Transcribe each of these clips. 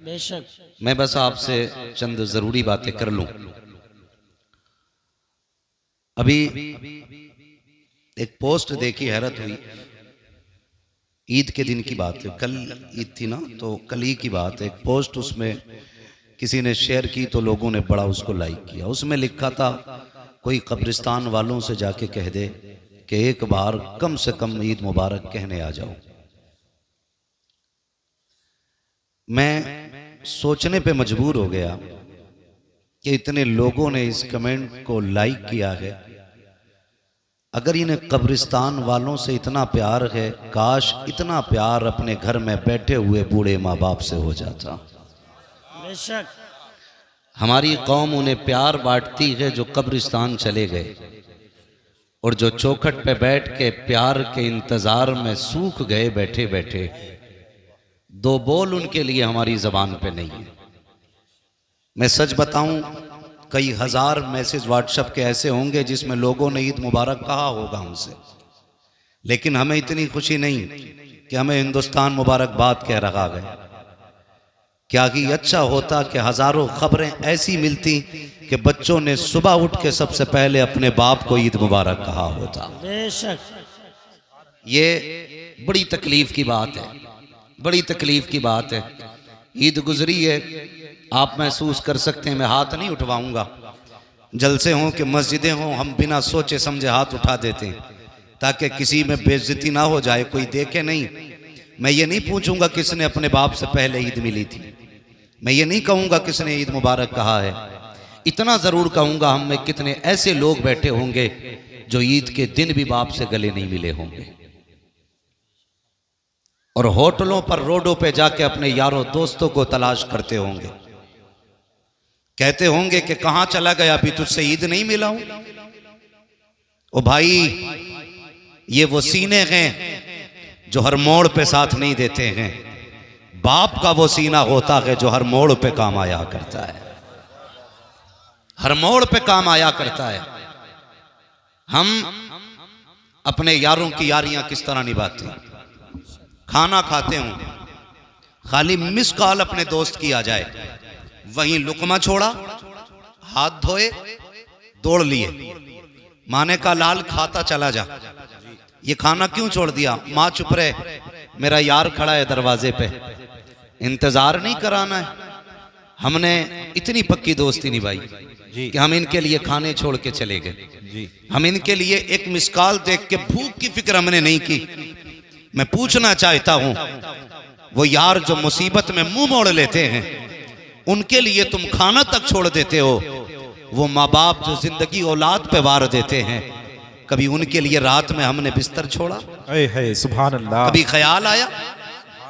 बेशक। मैं बस आपसे चंद जरूरी बातें कर लूं। अभी एक पोस्ट देखी, हैरत हुई। ईद के दिन की बात है, कल ईद थी ना, तो कल ही की बात है। एक पोस्ट उसमें किसी ने शेयर की तो लोगों ने बड़ा उसको लाइक किया। उसमें लिखा था, कोई कब्रिस्तान वालों से जाके कह दे कि एक बार कम से कम ईद मुबारक कहने आ जाओ। मैं सोचने पे मजबूर हो गया कि इतने लोगों ने इस कमेंट को लाइक किया है। अगर इन्हें कब्रिस्तान वालों से इतना प्यार है, काश इतना प्यार अपने घर में बैठे हुए बूढ़े माँ बाप से हो जाता। बेशक। हमारी कौम उन्हें प्यार बांटती है जो कब्रिस्तान चले गए, और जो चौखट पे बैठ के प्यार के इंतजार में सूख गए बैठे बैठे। दो बोल उनके लिए हमारी जबान पे नहीं है। मैं सच बताऊं, कई हजार मैसेज व्हाट्सएप के ऐसे होंगे जिसमें लोगों ने ईद मुबारक कहा होगा उनसे, लेकिन हमें इतनी खुशी नहीं कि हमें हिंदुस्तान मुबारकबाद कह रहा है। क्या कि अच्छा होता कि हजारों खबरें ऐसी मिलती कि बच्चों ने सुबह उठ के सबसे पहले अपने बाप को ईद मुबारक कहा होता। बेशक। ये बड़ी तकलीफ की बात है, बड़ी तकलीफ की बात है। ईद गुजरी है, आप महसूस कर सकते हैं। मैं हाथ नहीं उठवाऊंगा। जलसे हों कि मस्जिदें हों, हम बिना सोचे समझे हाथ उठा देते हैं ताकि किसी में बेइज्जती ना हो जाए, कोई देखे नहीं। मैं ये नहीं पूछूंगा किसने अपने बाप से पहले ईद मिली थी। मैं ये नहीं कहूंगा किसने ईद मुबारक कहा है। इतना जरूर कहूंगा, हम में कितने ऐसे लोग बैठे होंगे जो ईद के दिन भी बाप से गले नहीं मिले होंगे, और होटलों पर, रोडों पे जाके अपने यारों दोस्तों को तलाश करते होंगे। कहते होंगे कि कहां चला गया, अभी तुझसे ईद नहीं मिला हूं। ओ भाई, ये वो सीने हैं जो हर मोड़ पे साथ नहीं देते हैं। बाप का वो सीना होता है जो हर मोड़ पे काम आया करता है, हर मोड़ पे काम आया करता है। हम अपने यारों की यारियां किस तरह निभाते हैं। खाना खाते हूं, खाली मिस कॉल अपने दोस्त की आ जाए, वहीं लुकमा छोड़ा, हाथ धोए, दौड़ लिए। माने का लाल खाता चला जा, ये खाना क्यों छोड़ दिया? माँ चुप रहे, मेरा यार खड़ा है दरवाजे पे, इंतजार नहीं कराना है। हमने इतनी पक्की दोस्ती निभाई कि हम इनके लिए खाने छोड़ के चले गए। हम इनके लिए एक मिस कॉल देख के भूख की फिक्र हमने नहीं की। मैं पूछना चाहता हूं, वो यार जो मुसीबत में मुंह मोड़ लेते हैं, उनके लिए तुम खाना तक छोड़ देते हो। वो माँ बाप जो जिंदगी औलाद पे वार देते हैं, कभी उनके लिए रात में हमने बिस्तर छोड़ा? सुभान अल्लाह। कभी ख्याल आया?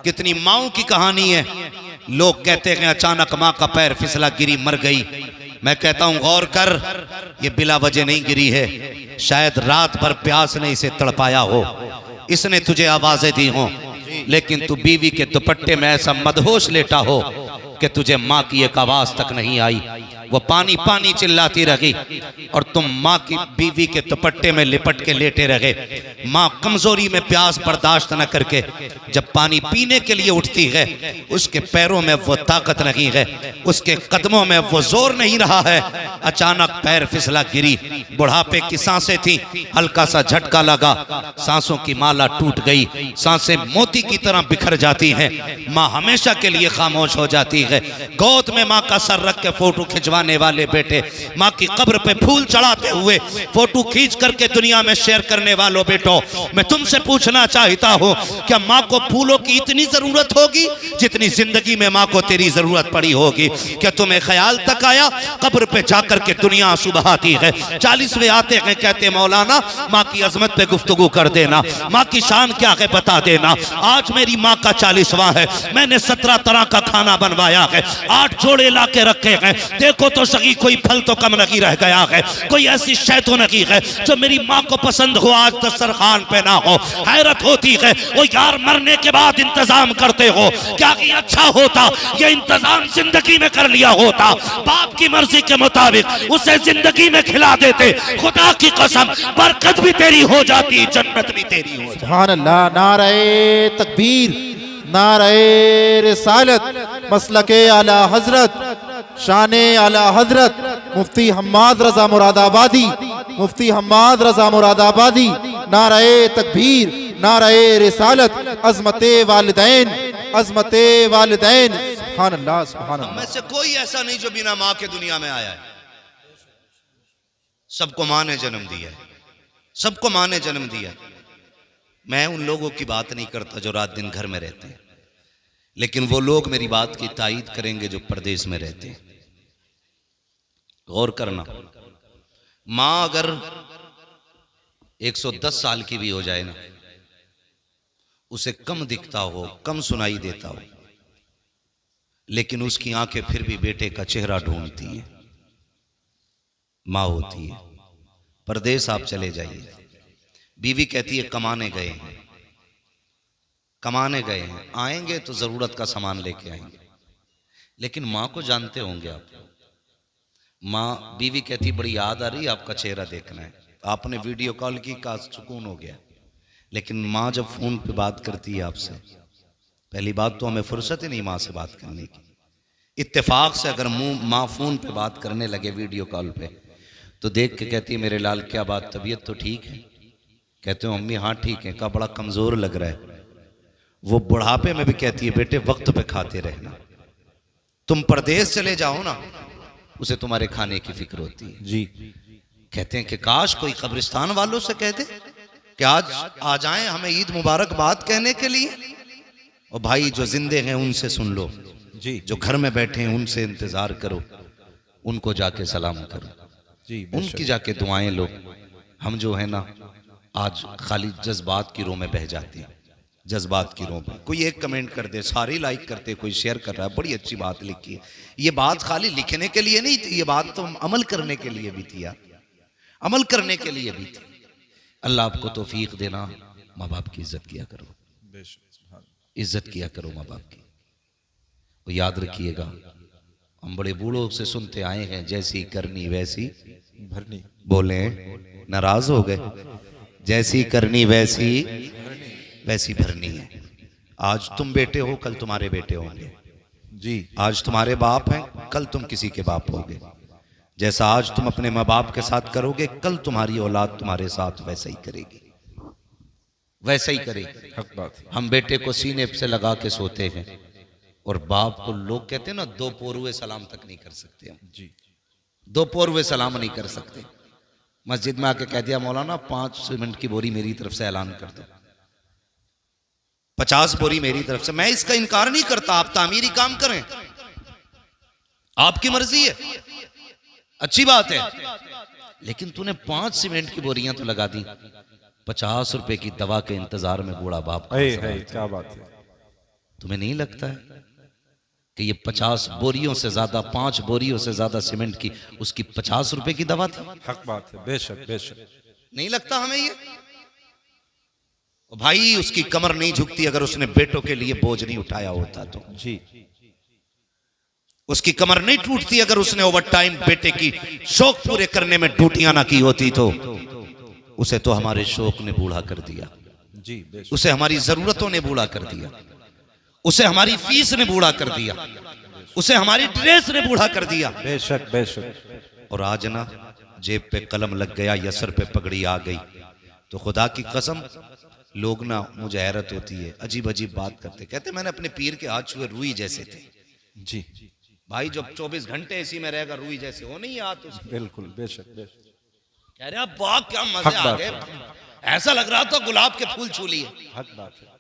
कितनी माओं की कहानी है। लोग कहते हैं अचानक माँ का पैर फिसला, गिरी, मर गई। मैं कहता हूं गौर कर, ये बिला वजह नहीं गिरी है। शायद रात भर प्यास ने इसे तड़पाया हो, इसने तुझे आवाजें दी हो, लेकिन तू बीवी के दुपट्टे में ऐसा मदहोश लेटा हो कि तुझे माँ की एक आवाज तक नहीं आई। वो पानी पानी चिल्लाती रही और तुम माँ की, बीवी के दुपट्टे में लिपट के लेटे रहे। माँ कमजोरी में प्यास बर्दाश्त न करके जब पानी पीने के लिए उठती है, उसके पैरों में वो ताकत नहीं है, उसके कदमों में वो जोर नहीं रहा है। अचानक पैर फिसला, गिरी। बुढ़ापे की सांसें थी, हल्का सा झटका लगा, सांसों की माला टूट गई, सांसें मोती की तरह बिखर जाती हैं। माँ हमेशा के लिए खामोश हो जाती है। गोद में माँ का सर रख के फोटो खिंचवाने वाले बेटे, माँ की कब्र पे फूल चढ़ाते हुए फोटो खींच करके दुनिया में शेयर करने वालों बेटो, मैं तुमसे पूछना चाहता हूँ, क्या माँ को फूलों की इतनी जरूरत होगी जितनी जिंदगी में माँ को तेरी जरूरत पड़ी होगी? क्या तुम्हें ख्याल तक आया कब्र पे जाकर के दुनिया आंसू बहाती है? 40वें आते हैं, कहते मौलाना माँ की अजमत पे गुफ्तगू कर देना, माँ की शान क्या है बता देना। आज मेरी माँ का 40वां है, मैंने 17 तरह का खाना बनवाया है, 8 जोड़े ला के रखे हैं। देखो तो सही, कोई फल तो कम नहीं रह गया है, कोई ऐसी शय तो नहीं है जो मेरी माँ को पसंद हो आज दस्तरखान पे ना हो। हैरत होती है, वो यार मरने के बाद इंतजाम करते हो, क्या कि अच्छा होता ये इंतजाम जिंदगी में कर लिया होता, बाप की मर्जी के मुताबिक उसे जिंदगी में खिला देते। खुदा की कसम, बरकत भी तेरी हो जाती, जन्नत भी तेरी हो जाती। सुभान अल्लाह। नारे तकबीर, नारे रिसालत, मसलके आला हजरत शाने आला हजरत मुफ्ती हम्माद रजा मुरादाबादी, मुफ्ती हम्माद रजा मुरादाबादी। नाराए तकबीर, नाराए रिसालत, अज़मते वालिदैन, अज़मते वालिदैन। सुभान अल्लाह, सुभान हम अल्लाह। में से कोई ऐसा नहीं जो बिना माँ के दुनिया में आया है। सबको माँ ने जन्म दिया है, सबको माँ ने जन्म दिया। मैं उन लोगों की बात नहीं करता जो रात दिन घर में रहते हैं, लेकिन वो लोग मेरी बात की तायीद करेंगे जो परदेश में रहते हैं। गौर करना, माँ अगर 110 साल की भी हो जाए ना, उसे कम दिखता हो, कम सुनाई देता हो, लेकिन उसकी आंखें फिर भी बेटे का चेहरा ढूंढती हैं। माँ होती है। परदेश आप चले जाइए, बीवी कहती है कमाने गए हैं, कमाने गए हैं, आएंगे तो जरूरत का सामान लेके आएंगे। लेकिन माँ को जानते होंगे आप, माँ, बीवी कहती बड़ी याद आ रही है, आपका चेहरा देखना है। आपने वीडियो कॉल की, का सुकून हो गया। लेकिन माँ जब फोन पे बात करती है आपसे, पहली बात तो हमें फुर्सत ही नहीं माँ से बात करने की। इत्तेफाक से अगर माँ फोन पे बात करने लगे वीडियो कॉल पे, तो देख के कहती है मेरे लाल क्या बात, तबीयत तो ठीक है? कहते हो अम्मी हाँ ठीक है। कहा बड़ा कमजोर लग रहा है। वो बुढ़ापे में भी कहती है बेटे वक्त पे खाते रहना, तुम परदेश चले जाओ ना, उसे तुम्हारे खाने की फिक्र होती है। जी। कहते हैं कि काश कोई कब्रिस्तान वालों से कहते कि आज आ जाएं हमें ईद मुबारक बात कहने के लिए। और भाई जो जिंदे हैं उनसे सुन लो जी, जो घर में बैठे हैं उनसे इंतजार करो, उनको जाके सलाम करो जी, उनकी जाके दुआएं लो। हम जो है ना आज खाली जज्बात की रो में बह जाते हैं, जज्बात की रो में। कोई एक कमेंट कर दे, सारे लाइक करते, कोई शेयर कर रहा है, बड़ी अच्छी बात लिखी है। ये बात खाली लिखने के लिए नहीं थी, ये बात तो अमल करने के लिए भी थी यार, अमल करने के लिए भी थी। अल्लाह आपको तौफीक देना। माँ बाप की इज्जत किया करो, इज्जत किया करो माँ बाप की। वो याद रखिएगा, हम बड़े बूढ़ों से सुनते आए हैं जैसी करनी वैसी भरनी। बोले नाराज हो गए, जैसी करनी वैसी वैसी भरनी है। आज तुम बेटे हो, कल तुम्हारे बेटे होंगे जी। आज तुम्हारे बाप हैं, कल तुम किसी के बाप होगे। जैसा आज तुम अपने माँ बाप के साथ करोगे, कल तुम्हारी औलाद तुम्हारे साथ वैसा ही करेगी, वैसा ही करेगी। हक बात। हम बेटे को सीने से लगा के सोते हैं, और बाप को लोग कहते हैं ना दो पोरुए सलाम तक नहीं कर सकते हम जी। दो पोरुए सलाम नहीं कर सकते। मस्जिद में आके कह दिया मौलाना 5 सीमेंट की बोरी मेरी तरफ से ऐलान कर दो, 50 बोरी मेरी तरफ से। मैं इसका इनकार नहीं करता, आप तामीरी काम करें, आपकी मर्जी है, अच्छी बात है। लेकिन तूने 5 सीमेंट की बोरियां तो लगा दी, 50 रुपए की दवा के इंतजार में बूढ़ा बाप क्या बात है। तुम्हें नहीं लगता है कि ये 50 बोरियों से ज्यादा, 5 बोरियों से ज्यादा सीमेंट की उसकी 50 रुपए की दवा थी? हक बात है, बेशक बेशक। नहीं लगता हमें ये? भाई उसकी कमर नहीं झुकती अगर उसने बेटों के लिए बोझ नहीं उठाया होता तो। जी। उसकी कमर नहीं टूटती अगर उसने ओवर टाइम बेटे की शौक पूरे करने में ड्यूटियां ना की होती तो। उसे तो हमारे शौक ने बूढ़ा कर दिया जी, बेशक। उसे हमारी जरूरतों ने बूढ़ा कर दिया, उसे हमारी फीस ने बूढ़ा कर दिया, उसे हमारी ड्रेस ने बूढ़ा कर दिया। बेशक बेशक। और आज ना जेब पे कलम लग गया या सर पे पगड़ी आ गई तो खुदा की कसम लोग ना, मुझे हैरत होती है, अजीब अजीब बात करते, कहते मैंने अपने पीर के हाथ छुए रुई जैसे थे। जी भाई जब 24 घंटे इसी में रहेगा रुई जैसे हो नहीं हाथ उसके। बिल्कुल बेशक बेशक। कह रहे अब वाह क्या मजे आ गए, ऐसा लग रहा था गुलाब के फूल छू लिए। हक बात है।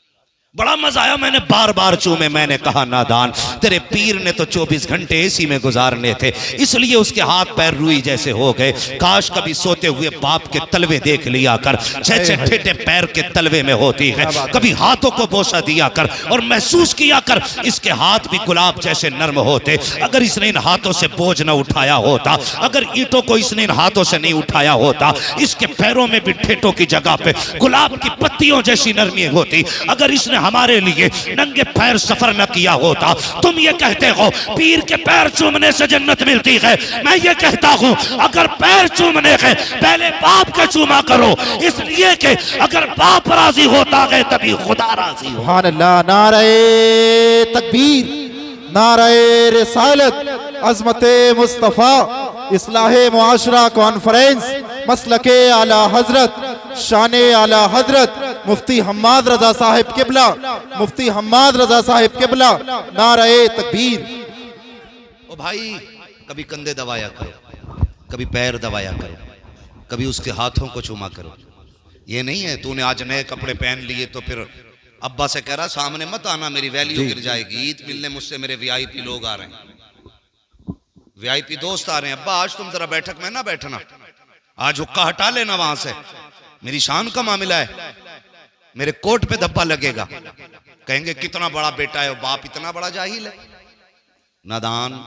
बड़ा मजा आया, मैंने बार बार चूमे। मैंने कहा नादान, तेरे पीर ने तो 24 घंटे एसी में गुजारने थे, इसलिए उसके हाथ पैर रुई जैसे हो गए। काश कभी सोते हुए बाप के तलवे देख लिया कर, छे ठेठे पैर के तलवे में होती है। कभी हाथों को बोसा दिया कर और महसूस किया कर इसके हाथ भी गुलाब जैसे नर्म होते। अगर इसने इन हाथों से बोझ न उठाया होता, अगर ईंटों को इसने इन हाथों से नहीं उठाया होता, इसके पैरों में भी ठेठों की जगह पे गुलाब की पत्तियों जैसी नरमी होती। अगर इसने हमारे लिए नंगे पैर सफर न किया होता। तुम ये कहते हो पीर के पैर चूमने से जन्नत मिलती है, मैं ये कहता हूं अगर पैर चूमने के पहले बाप के चूमा करो, इसलिए कि अगर बाप राजी होता है तभी खुदा राजी हो। सुभान अल्लाह। नारे तकबीर, नाराए रिसालत, अज़मते मुस्तफ़ा, इस्लाहे मुआशरा कॉन्फ्रेंस, मसलके आला हजरत, शाने आला हजरत मुफ्ती हम्माद रजा साहिब किबला, मुफ्ती हम्माद रजा साहिब किबला, नाराए तकबीर। ओ भाई, कभी कंधे दबाया करो, कभी पैर दबाया करो, कभी उसके हाथों को चूमा करो। ये नहीं है तूने आज नए कपड़े पहन लिए तो फिर अब्बा से कह रहा सामने मत आना, मेरी वैल्यू गिर जाएगी। ईद मिलने मुझसे मेरे वीआईपी लोग आ रहे हैं, वीआईपी दोस्त आ रहे हैं। अब्बा आज तुम जरा बैठक में ना बैठना, आज हुक्का हटा लेना वहां से, मेरी शान का मामला है, मेरे कोट पे धब्बा लगेगा। कहेंगे कितना बड़ा बेटा है, बाप इतना बड़ा जाहिल है। नादान,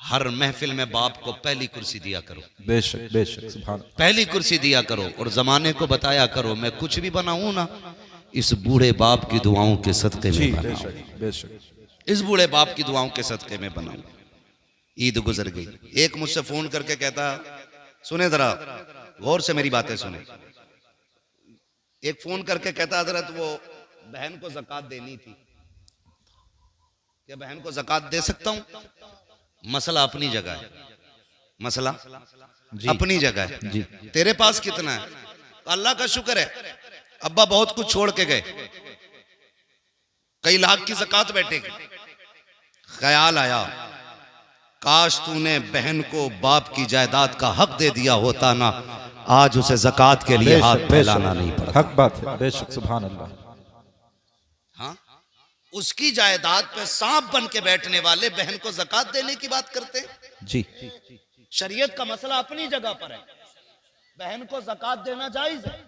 हर महफिल में बाप को पहली कुर्सी दिया करो, बेशक बेशक, सुभान, पहली कुर्सी दिया करो और जमाने को बताया करो मैं कुछ भी बनाऊं ना, इस बूढ़े बाप की दुआओं के सदके में बनाऊं, बेशक बेशक, इस बूढ़े बाप की दुआओं के सदके में बनाऊं। ईद गुजर गई, एक मुझसे फोन करके कहता, सुने जरा गौर से मेरी बातें सुने, एक फोन करके कहता हजरत वो बहन को ज़कात देनी थी, क्या बहन को ज़कात दे सकता हूं? मसला अपनी जगह है, मसला अपनी जगह है जी। तेरे पास कितना है? अल्लाह का शुक्र है अब्बा बहुत कुछ छोड़ के गए, कई लाख की ज़कात बैठेगी। ख्याल आया काश तूने बहन को बाप की जायदाद का हक दे दिया होता ना, आज उसे ज़कात के लिए हाथ फैलाना नहीं पड़ता। हक बात है, बेशक, सुभान अल्लाह। हाँ, उसकी जायदाद पे सांप बन के बैठने वाले बहन को ज़कात देने की बात करते हैं जी। शरीयत का मसला अपनी जगह पर है, बहन को ज़कात देना जायज है,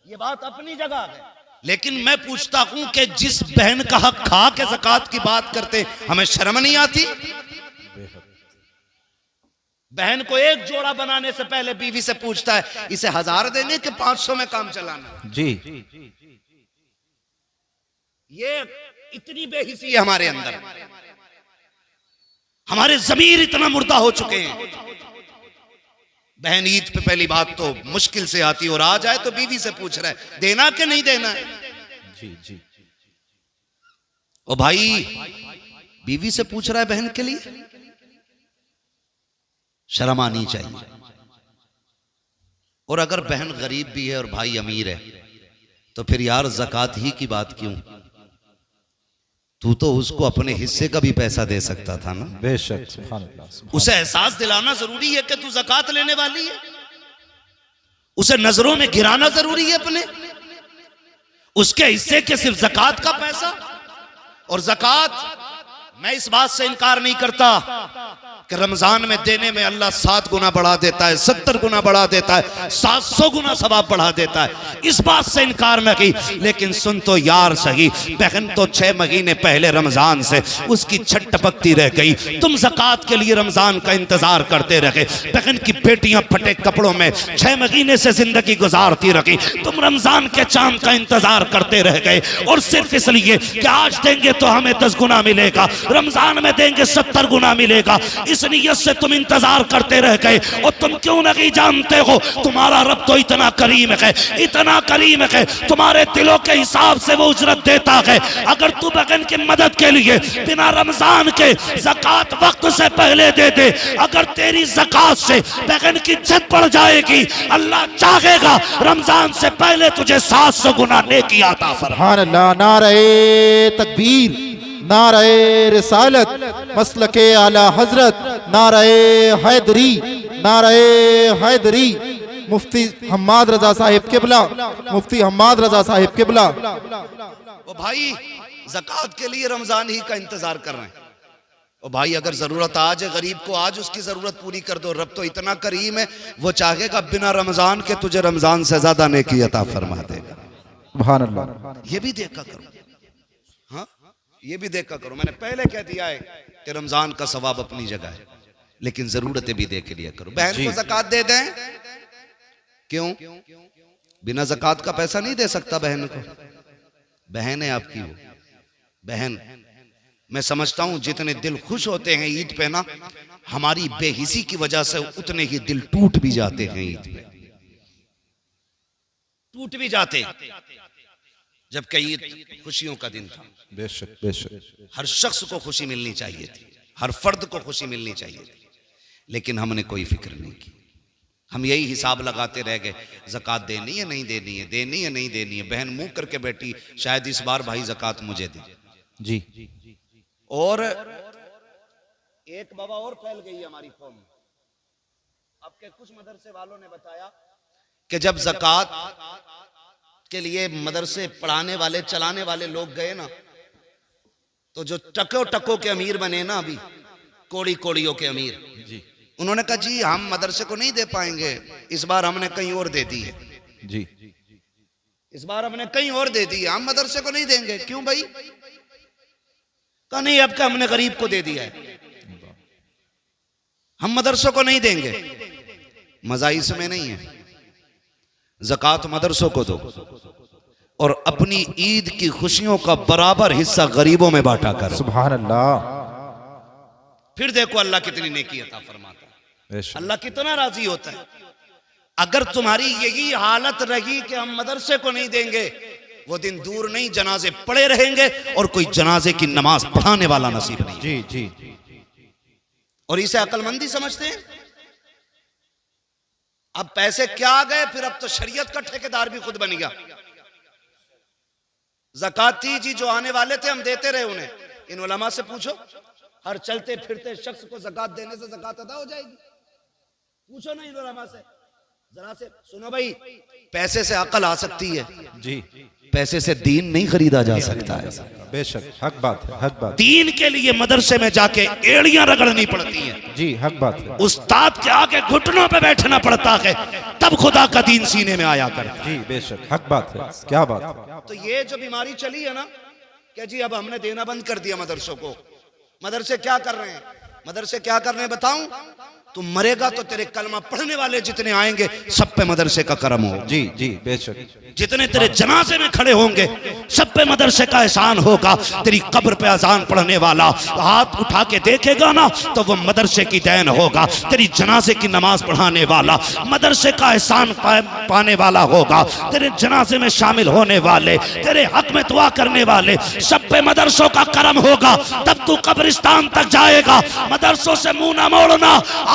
ये बात अपनी जगह है। लेकिन मैं पूछता हूं कि जिस बहन का हक खा के ज़कात की बात करते हमें शर्म नहीं आती? बहन को एक जोड़ा बनाने से पहले बीवी से पूछता है इसे 1000 देने के 500 में काम चलाना जी। ये इतनी बेहिसी है हमारे अंदर, हमारे ज़मीर इतना मुर्दा हो चुके हैं। बहन ईद पे पहली बात तो मुश्किल से आती और आ जाए तो बीवी से पूछ रहा है देना कि नहीं देना है। जी जी। ओ भाई, बीवी से पूछ रहा है बहन के लिए, शर्म आनी चाहिए। और अगर बहन गरीब भी है और भाई अमीर है तो फिर यार ज़कात ही की बात क्यों? तू तो उसको अपने हिस्से का भी पैसा दे सकता था ना। बेशक, सुभान अल्लाह। उसे एहसास दिलाना जरूरी है कि तू ज़कात लेने वाली है, उसे नजरों में गिराना जरूरी है अपने, उसके हिस्से के सिर्फ ज़कात का पैसा। और ज़कात, मैं इस बात से इनकार नहीं करता कि रमजान में देने में अल्लाह 7 गुना बढ़ा देता है, 70 गुना बढ़ा देता है, 700 गुना सवाब बढ़ा देता है, इस बात से इनकार न की। लेकिन सुन तो यार सही, बहन तो 6 महीने पहले रमजान से उसकी छट टपकती रह गई, तुम ज़कात के लिए रमजान का इंतजार करते रहे। बहन की बेटियां फटे कपड़ों में 6 महीने से जिंदगी गुजारती रही, तुम रमजान के चांद का इंतजार करते रह गए। और सिर्फ इसलिए कि आज देंगे तो हमें 10 गुना मिलेगा, रमजान में देंगे 70 गुना मिलेगा, इस नियत से तुम इंतजार करते रह गए। और तुम क्यों नहीं जानते हो तुम्हारा रब तो इतना करीम है, इतना करीम है, तुम्हारे दिलों के हिसाब से वो उजरत देता है। अगर तू बहन की मदद के लिए बिना रमजान के ज़कात वक्त से पहले दे दे, अगर तेरी ज़कात से बहन की इज्जत बढ़ जाएगी, अल्लाह चाहेगा रमजान से पहले तुझे 700 गुना नेकी अता फरमाए। सुभान अल्लाह। नारे तकबीर, नारे रिसालत, मसलके आला हजरत, नारे हैदरी, नारे हैदरी, मुफ्ती हम्माद रजा साहिब किबला, मुफ्ती हम्माद रजा साहिब किबला। ओ भाई, ज़कात के लिए रमजान ही का इंतजार कर रहे हैं। ओ भाई, अगर जरूरत आज है गरीब को, आज उसकी जरूरत पूरी कर दो। रब तो इतना करीम है, वो चाहेगा बिना रमजान के तुझे रमजान से ज्यादा नेकी अता फरमा देगा। सुभान अल्लाह। ये भी देखा करो, हाँ, ये भी देखा करो। मैंने पहले कह दिया है कि रमजान का सवाब अपनी जगह है, लेकिन जरूरतें भी देख लिया करो। बहन को ज़कात दे दें, क्यों? बिना ज़कात का पैसा नहीं दे सकता बहन को, बहन है आपकी वो बहन। मैं समझता हूं जितने दिल खुश होते हैं ईद पे ना, हमारी बेहिसी की वजह से उतने ही दिल टूट भी जाते हैं ईद पे, टूट भी जाते। जबकि ईद खुशियों का दिन था। बेशक बेशक। हर शख्स को खुशी मिलनी चाहिए थी, हर फर्द को खुशी मिलनी चाहिए थी, लेकिन हमने कोई फिक्र नहीं की। हम यही हिसाब लगाते रह गए, ज़कात देनी है नहीं देनी है, देनी है नहीं देनी है। बहन मुंह करके बैठी, शायद इस बार भाई ज़कात मुझे दे। जी। और एक बाबा और फैल गई हमारी कौम। अब के कुछ मदरसे वालों ने बताया कि जब ज़कात के लिए मदरसे पढ़ाने वाले चलाने वाले लोग गए ना, तो जो टको टको के अमीर बने ना, अभी कोड़ी कोड़ियों के अमीर जी, उन्होंने कहा जी हम मदरसे को नहीं दे पाएंगे, इस बार हमने कहीं और दे दी है जी, इस बार हमने कहीं और दे दी है, हम मदरसे को नहीं देंगे। क्यों भाई? कहा नहीं, अब का हमने गरीब को दे दिया है, हम मदरसों को नहीं देंगे। मजा इसमें नहीं है, ज़कात मदरसों को दो और अपनी ईद की खुशियों का बराबर हिस्सा गरीबों में बांटा करो। सुभान अल्लाह। फिर देखो अल्लाह कितनी नेकी अता फरमाता है, अल्लाह कितना राजी होता है। अगर तुम्हारी यही हालत रही कि हम मदरसे को नहीं देंगे, वो दिन दूर नहीं, जनाजे पड़े रहेंगे और कोई जनाजे की नमाज पढ़ाने वाला नसीब नहीं। जी जी। और इसे अक्लमंदी समझते हैं। अब पैसे क्या आ गए, फिर अब तो शरीयत का ठेकेदार भी खुद बन गया। ज़काती जी जो आने वाले थे हम देते रहे उन्हें। इन उलमा से पूछो, हर चलते फिरते शख्स को ज़कात देने से ज़कात अदा हो जाएगी? पूछो ना इन उलमा से, जरा से सुनो भाई, पैसे से अकल आ सकती है जी, पैसे से दीन नहीं खरीदा जा सकता है। बेशक, हक बात है, हक बात। दीन के लिए मदरसे में जाके एड़ियां रगड़नी पड़ती हैं जी, हक बात है। उस्ताद के आगे घुटनों पे बैठना पड़ता है, तब खुदा का दीन सीने में आया करता है। जी बेशक, हक बात है, क्या बात है। तो ये जो बीमारी चली है ना कि जी अब हमने देना बंद कर दिया मदरसों को। मदरसे क्या कर रहे हैं? मदरसे क्या कर रहे हैं बताऊं? तुम मरेगा तो तेरे कलमा पढ़ने वाले जितने आएंगे सब पे मदरसे का करम हो। जी जी बेशक। जितने तेरे जनाजे में खड़े होंगे सब पे मदरसे का एहसान होगा। तेरी कब्र पे अजान पढ़ने वाला हाथ उठा के देखेगा ना तो वो मदरसे की देन होगा। तेरी जनाजे की नमाज पढ़ाने वाला मदरसे का एहसान पाने वाला होगा। तेरे जनाजे में शामिल होने वाले, तेरे हक में दुआ करने वाले, सब पे मदरसों का करम होगा। तब तू कब्रिस्तान तक जाएगा। मदरसों से मुंह ना मोड़ना,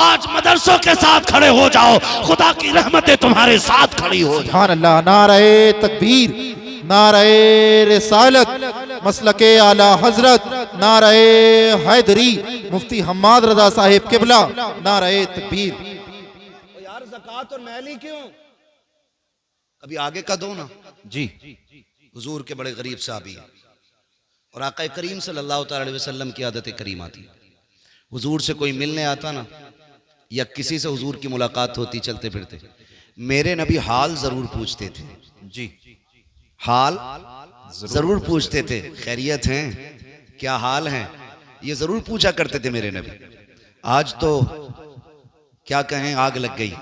आज मदरसों के साथ खड़े हो जाओ, खुदा की रहमतें तुम्हारे साथ खड़ी हो। सुभान अल्लाह। नारे तकबीर, नारे रिसालत, मसलके आला हजरत, नारे हैदरी, मुफ्ती हम्माद रजा साहिब किबला, नारे तकबीर। यार ज़कात और महली क्यों? कभी आगे का दो ना जी। हुजूर के बड़े गरीब साहबी और आका करीम सल्लल्लाहु अलैहि वसल्लम की आदत करीमा थी। हुजूर से कोई मिलने आता ना या किसी से हुजूर की मुलाकात होती चलते फिरते, मेरे नबी हाल जरूर पूछते थे। जी, हाल जरूर पूछते थे। खैरियत हैं? क्या हाल है? ये जरूर पूछा करते थे मेरे नबी। आज तो क्या कहें, आग लग गई।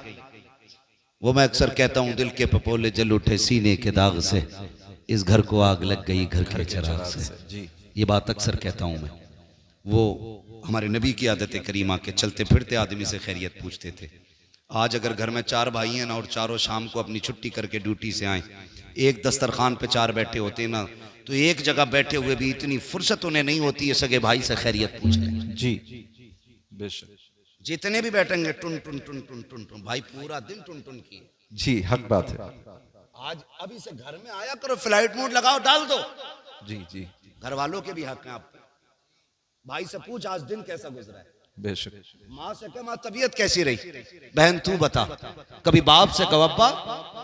वो मैं अक्सर कहता हूं, दिल के पपोले जल उठे सीने के दाग से, इस घर को आग लग गई घर के चिराग से। ये बात अक्सर कहता हूं मैं। वो हमारे नबी की आदत करीमा के चलते फिरते आदमी से खैरियत पूछते थे। आज अगर घर में 4 भाई हैं ना और चारों शाम को अपनी छुट्टी करके ड्यूटी से आए, एक दस्तरखान पे 4 बैठे होते ना, तो एक जगह बैठे हुए भी इतनी फुर्सत उन्हें नहीं होती है सगे भाई से खैरियत पूछ लें। जी बेशक। जितने भी बैठेंगे टुन टुन टुन टुन टुन टुन, भाई पूरा दिन टुन टुन की। जी, हक बात है। आज अभी से घर में आया करो, फ्लाइट मोड लगाओ, डाल दो। जी जी। घर वालों के भी हक हैं आप। भाई से पूछ आज दिन कैसा गुजरा है। बेशक। माँ से कह माँ तबीयत कैसी रही, बहन तू बता। कभी बाप से कहो अब्बा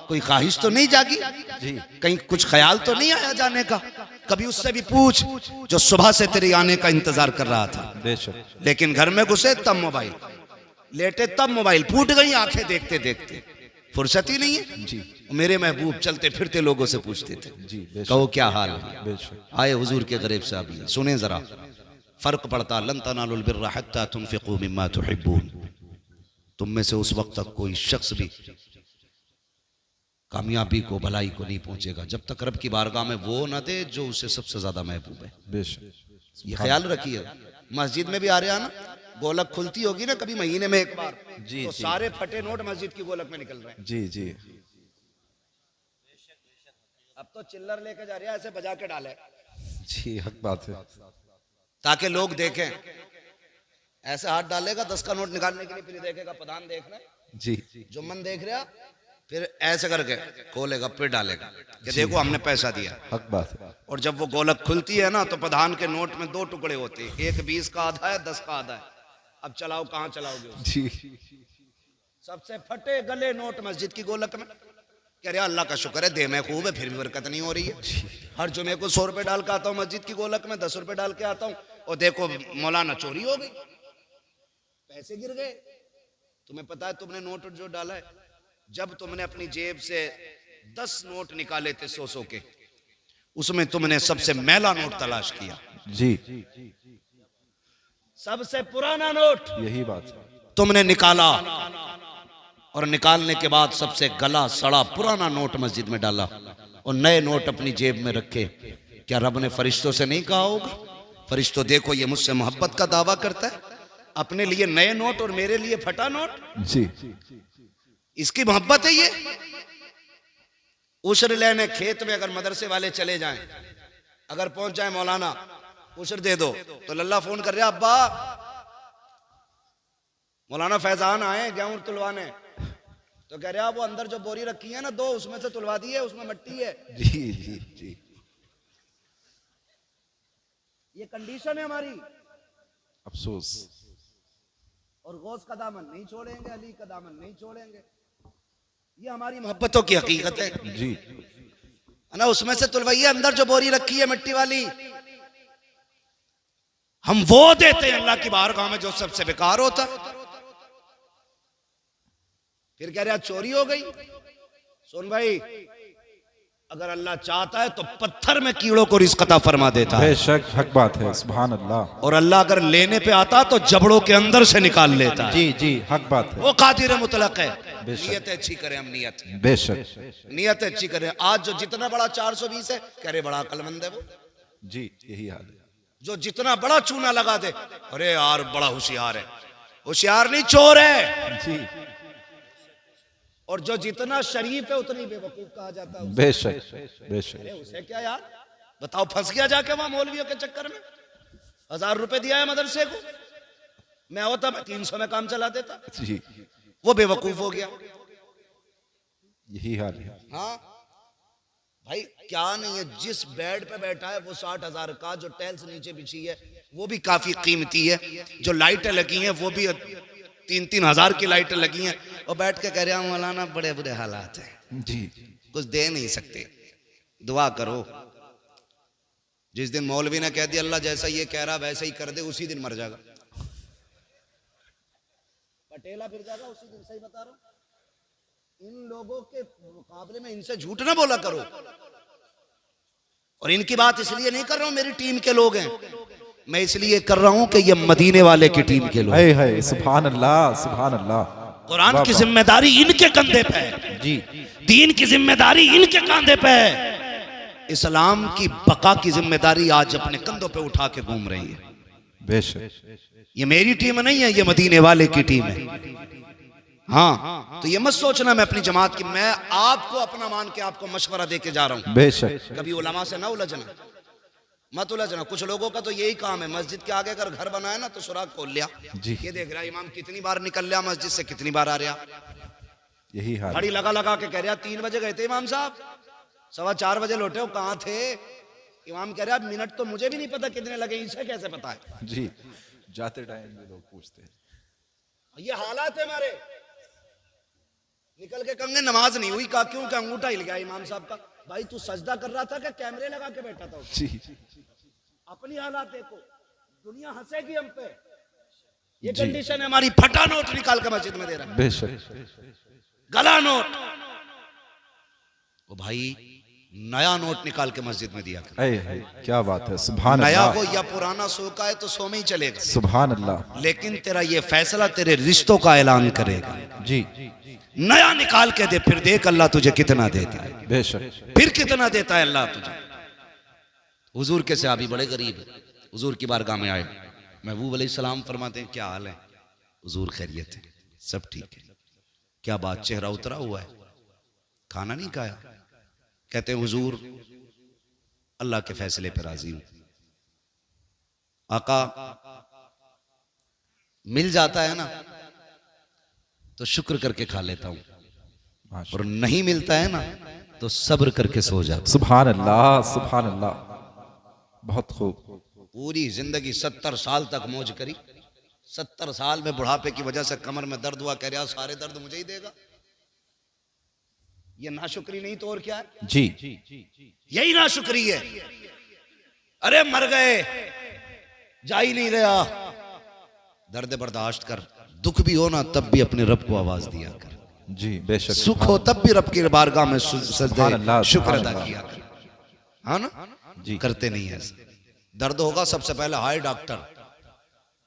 कोई ख्वाहिश तो नहीं जागी जी, कहीं कुछ ख्याल तो नहीं आया जाने का। कभी उससे भी पूछ जो सुबह से तेरे आने का इंतजार कर रहा था। बेशक। लेकिन घर में घुसे तब मोबाइल, लेटे तब मोबाइल, फूट गई आंखें देखते देखते, फुर्सत ही नहीं है। जी, मेरे महबूब चलते फिरते लोगों से पूछते थे जी, कहो क्या हाल है। बेशक। आए हुजूर के गरीब साहब, सुने जरा फर्क पड़ता। लन तनालुल बिर्रा हत्ता तुनफिकू मिम्मा तुहिब्बून। तुम में से उस वक्त तक कोई शख्स भी कामयाबी को, भलाई को नहीं पहुंचेगा जब तक रब की बारगाह में वो ना दे जो उसे सबसे ज्यादा महबूब है। बेशक। ये ख्याल रखिए। मस्जिद में भी आ रहे हैं ना, गोलक खुलती होगी ना कभी महीने में एक बार, जी, तो जी। सारे फटे नोट मस्जिद की गोलक में निकल रहे हैं। जी जी। अब तो चिल्लर लेके जा रहा है, ऐसे बजा के डाले जी हक बात है। ताकि लोग देखें। ऐसे हाथ डालेगा 10 का नोट निकालने के लिए, फिर देखेगा प्रधान देख रहे जी जुम्मन देख रहा, फिर ऐसे करके खोलेगा फिर डालेगा कि देखो हमने पैसा दिया। हक बात है। और जब वो गोलक खुलती है ना तो प्रधान के नोट में 2 टुकड़े होते हैं, एक 20 का आधा है, 10 का आधा है। अब चलाओ कहाँ चलाओगे उसे? जी सबसे फटे गले नोट मस्जिद की गोलक में। कह रहे अल्लाह का शुक्र है दे में खूब है, फिर भी बरकत नहीं हो रही है। हर जुमे को 100 रुपए डाल के आता हूँ मस्जिद की गोलक में, 10 रुपए डाल के आता हूँ, और देखो मौलाना चोरी हो गई, पैसे गिर गए। तुम्हें पता है तुमने नोट जो डाला है, जब तुमने अपनी जेब से 10 नोट निकाले थे 100 के, उसमें तुमने सबसे मैला नोट तलाश किया। जी सबसे पुराना नोट यही बात है। तुमने निकाला, और निकालने के बाद सबसे गला सड़ा पुराना नोट मस्जिद में डाला, और नए नोट अपनी जेब में रखे। क्या रब ने फरिश्तों से नहीं कहा होगा, फरिश्तों देखो ये मुझसे मोहब्बत का दावा करता है, अपने लिए नए नोट और मेरे लिए फटा नोट, जी इसकी मोहब्बत है ये। उशर लेने खेत में अगर मदरसे वाले चले जाएं, अगर पहुंच जाए मौलाना उशर दे दो, तो लल्ला फोन कर रहा अब्बा मौलाना फैजान आए गेहूं तुलवाने, तो कह रहा वो अंदर जो बोरी रखी है ना 2, उसमें से तुलवा दी है, उसमें मिट्टी है। जी जी जी ये कंडीशन है हमारी। अफसोस। और गौस का दामन नहीं छोड़ेंगे, अली का दामन नहीं छोड़ेंगे, ये हमारी मोहब्बतों की हकीकत है। जी है ना, उसमें से तुलवाइए, अंदर जो बोरी रखी है मिट्टी वाली, हम वो देते हैं अल्लाह की बारगाह में जो सबसे बेकार होता। फिर कह रहा चोरी हो गई। सुन भाई, अगर अल्लाह चाहता है तो पत्थर में कीड़ों को रिज़्क़ अता फरमा देता है। बेशक हक बात है। सुभान अल्लाह। और अल्लाह अगर लेने पे आता तो जबड़ों के अंदर से निकाल लेता है। जी जी हक बात है। वो कादिर मुतलक है। बेशक। नियत अच्छी करें हम, नियत बेशक नियत अच्छी करें। आज जो जितना बड़ा 420 है, कह रहे बड़ा अक्लमंद है वो। जी यही हाल है। जो जितना बड़ा चूना लगा दे, अरे यार बड़ा होशियार है, होशियार नहीं चोर है। जी और जो जितना शरीफ है उतनी बेवकूफ कहा जाता है। बेशक बेशक। अरे उसे क्या यार, बताओ फंस गया जाके वहां मौलवियों के चक्कर में। 1000 रुपए दिया है मदरसे को, मैं होता मैं 300 में काम चला देता। जी वो बेवकूफ हो गया। यही हाल है। हाँ भाई क्या नहीं है, जिस बेड पे बैठा है वो 60,000 का, जो टाइल्स नीचे बिछी है वो भी काफी कीमती है, जो लाइटें लगी हैं वो भी 3-3 हजार की लाइटें लगी हैं, और बैठ के कह रहे हैं मौलाना बड़े बुरे हालात हैं, जी कुछ दे नहीं सकते, दुआ करो। जिस दिन मौलवी ने कह दिया अल्लाह जैसा ये कह रहा वैसा ही कर दे, उसी दिन मर जाएगा, पटेला फिर जाएगा उसी दिन। सही बता रहा हूं, इन लोगों के मुकाबले में इनसे झूठ ना बोला करो। और इनकी बात इसलिए नहीं कर रहा हूं मेरी टीम के लोग हैं, मैं इसलिए कर रहा हूं कि ये मदीने वाले की टीम के लोग। है सुभान अल्लाह सुभान अल्लाह। कुरान की जिम्मेदारी इनके कंधे पे है, जी दीन की जिम्मेदारी इनके कंधे पे है, इस्लाम की बका की जिम्मेदारी आज अपने कंधों पे उठा के घूम रही है। बेशक ये मेरी टीम नहीं है, ये मदीने वाले की टीम है। हाँ तो ये मत सोचना मैं अपनी जमात की, मैं आपको अपना मान के आपको मशवरा दे के जा रहा हूँ। बेशक कभी उलमा से ना उलझना, मत उलझना। कुछ लोगों का तो यही काम है, मस्जिद के आगे अगर घर बनाए ना तो सुराग खोल लिया, जी ये देख रहा इमाम कितनी बार निकल लिया मस्जिद से, कितनी बार आ रहा। यही हाल। घड़ी लगा लगा के कह रहा 3 बजे गए थे इमाम साहब, 4:15 बजे लौटे हो, कहाँ थे? इमाम कह रहा मिनट तो मुझे भी नहीं पता कितने लगे, इसे कैसे पता है? जी जाते टाइम में लोग पूछते हैं। ये हालात है हमारे। निकल के कहेंगे नमाज नहीं हुई, कहा क्यों? क्या अंगूठा हिल गया इमाम साहब का। भाई तू सजदा कर रहा था क्या कैमरे लगा के बैठा था? जी अपनी हालात देखो, दुनिया हंसेगी हम पे। ये कंडीशन है हमारी। फटा नोट निकाल के मस्जिद में दे रहा है, बेशक गला नोट। ओ भाई नया नोट निकाल के मस्जिद में दिया कर। क्या बात है। सुभान नया अल्लाह। हो या पुराना सो का है तो सो में ही चलेगा। सुभान अल्लाह। लेकिन तेरा ये फैसला तेरे रिश्तों का ऐलान करेगा। जी नया निकाल के दे, फिर देख अल्लाह तुझे कितना देता है। बेशक फिर कितना देता है अल्लाह तुझे। हुजूर के सहाबी बड़े गरीब है, हुजूर की बारगाह में आए, महबूब अलैहिस्सलाम फरमाते हैं क्या हाल है? हुजूर खैरियत है, सब ठीक है। क्या बात, चेहरा उतरा हुआ है, खाना नहीं खाया? कहते हैं हुजूर अल्लाह के फैसले पर राजी हूं। आका मिल जाता है ना तो शुक्र करके खा लेता हूं, और नहीं मिलता है ना तो सब्र करके सो जाता। सुभान अल्लाह, सुभान अल्लाह, बहुत खूब। पूरी जिंदगी 70 साल तक मौज करी, 70 साल में बुढ़ापे की वजह से कमर में दर्द हुआ, कह रहा सारे दर्द मुझे ही देगा। ये नाशुक्री नहीं तो और क्या है? जी, यही नाशुक्री है। अरे मर गए, जा ही नहीं रहा। दर्द बर्दाश्त कर, दुख भी हो ना तब भी अपने रब को आवाज दिया कर। जी बेशक। सुख हो तब भी रब की बारगाह में सुभान अल्लाह, शुक्र सुभान अदा किया कर। हाँ ना जी, करते नहीं है ऐसे। दर्द होगा सबसे पहले हाय डॉक्टर,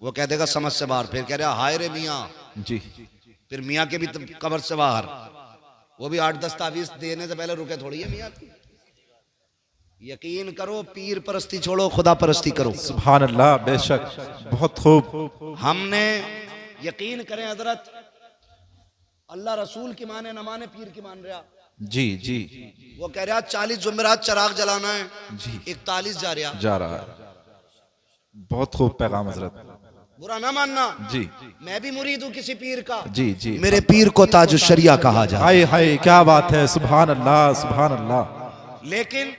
वो कह देगा समझ से बाहर, फिर कह रहा हाय रे मियाँ, जी, फिर मियाँ के भी कब्र से बाहर, वो भी 8-10 तावीज देने से पहले रुके थोड़ी है मियाँ की। यकीन करो, पीर परस्ती छोड़ो, खुदा परस्ती करो। सुभान अल्लाह, बेशक, बहुत खूब। हमने यकीन करें हजरत, अल्लाह रसूल की माने न माने, पीर की मान रहा। जी जी, वो कह रहा 40 जुमेरात चराग जलाना है, जी 41 जा रहा है। बहुत खूब पैगाम हजरत। बुरा ना मानना, जी, मैं भी मुरीद हूँ किसी पीर का। जी जी, मेरे पीर को ताजुश शरिया कहा जाए। हाय हाय, क्या बात है, सुभान अल्लाह, सुभान अल्लाह। लेकिन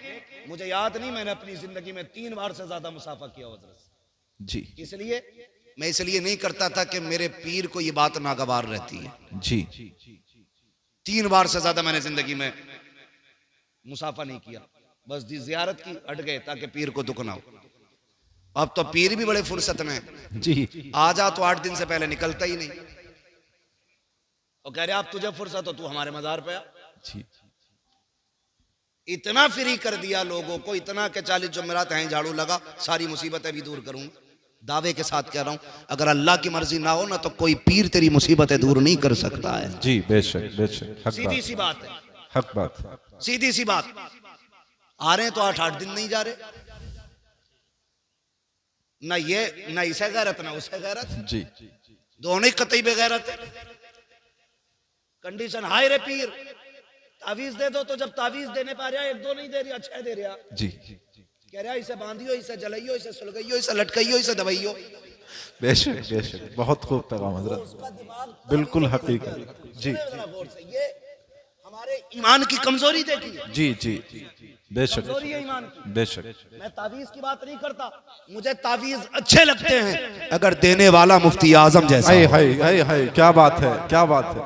मुझे याद नहीं, मैंने अपनी जिंदगी में 3 बार से ज्यादा मुसाफा किया हजरत। जी, इसलिए मैं इसलिए नहीं करता था कि मेरे पीर को ये बात नागवार रहती है। जी, 3 बार से ज्यादा मैंने जिंदगी में मुसाफा नहीं किया, बस दी जियारत की, हट गए ताकि पीर को दुख ना हो। अब तो पीर भी बड़े फुर्सत में, जी, आ जा तो 8 दिन से पहले निकलता ही नहीं, और कह रहे आप तुझे फुर्सत हो तू हमारे मजार पे आ। जी, इतना फ्री कर दिया लोगों को, इतना के 40 जुमेरात हैं झाड़ू लगा, सारी मुसीबतें भी दूर करूंगा। दावे के साथ कह रहा हूं, अगर अल्लाह की मर्जी ना हो ना तो कोई पीर तेरी मुसीबतें दूर नहीं कर सकता है। जी, बेशक बेशक, हक सीधी बात, सी बात है, हक बात। सीधी सी बात। आ रहे हैं तो 8-8 दिन नहीं जा रहे, ना ये ना इसे गैरत ना उसे गैरत, जी, दोनों ही कतई बेगैरत है। कंडीशन हाय रे पीर, तावीज दे दो, तो जब तावीज देने पा रहा 1-2 नहीं दे रहा, 6 दे रहा। जी, कह रहा इसे बांधियो, इसे जलाइयो, इसे सुलगाइयो, इसे लटकाइयो, इसे दबाइयो। बेशक बेशक, बहुत खूब पैगाम हजरत, बिल्कुल हकीकत। जी ये हमारे ईमान की कमजोरी देखी, जी जी, बेशक कमजोरी है ईमान की। बेशक। मैं तावीज की बात नहीं करता, मुझे तावीज अच्छे लगते हैं अगर देने वाला मुफ्ती आजम जैसा हाय हो। हाय हाय हाय, क्या बात है, क्या बात है,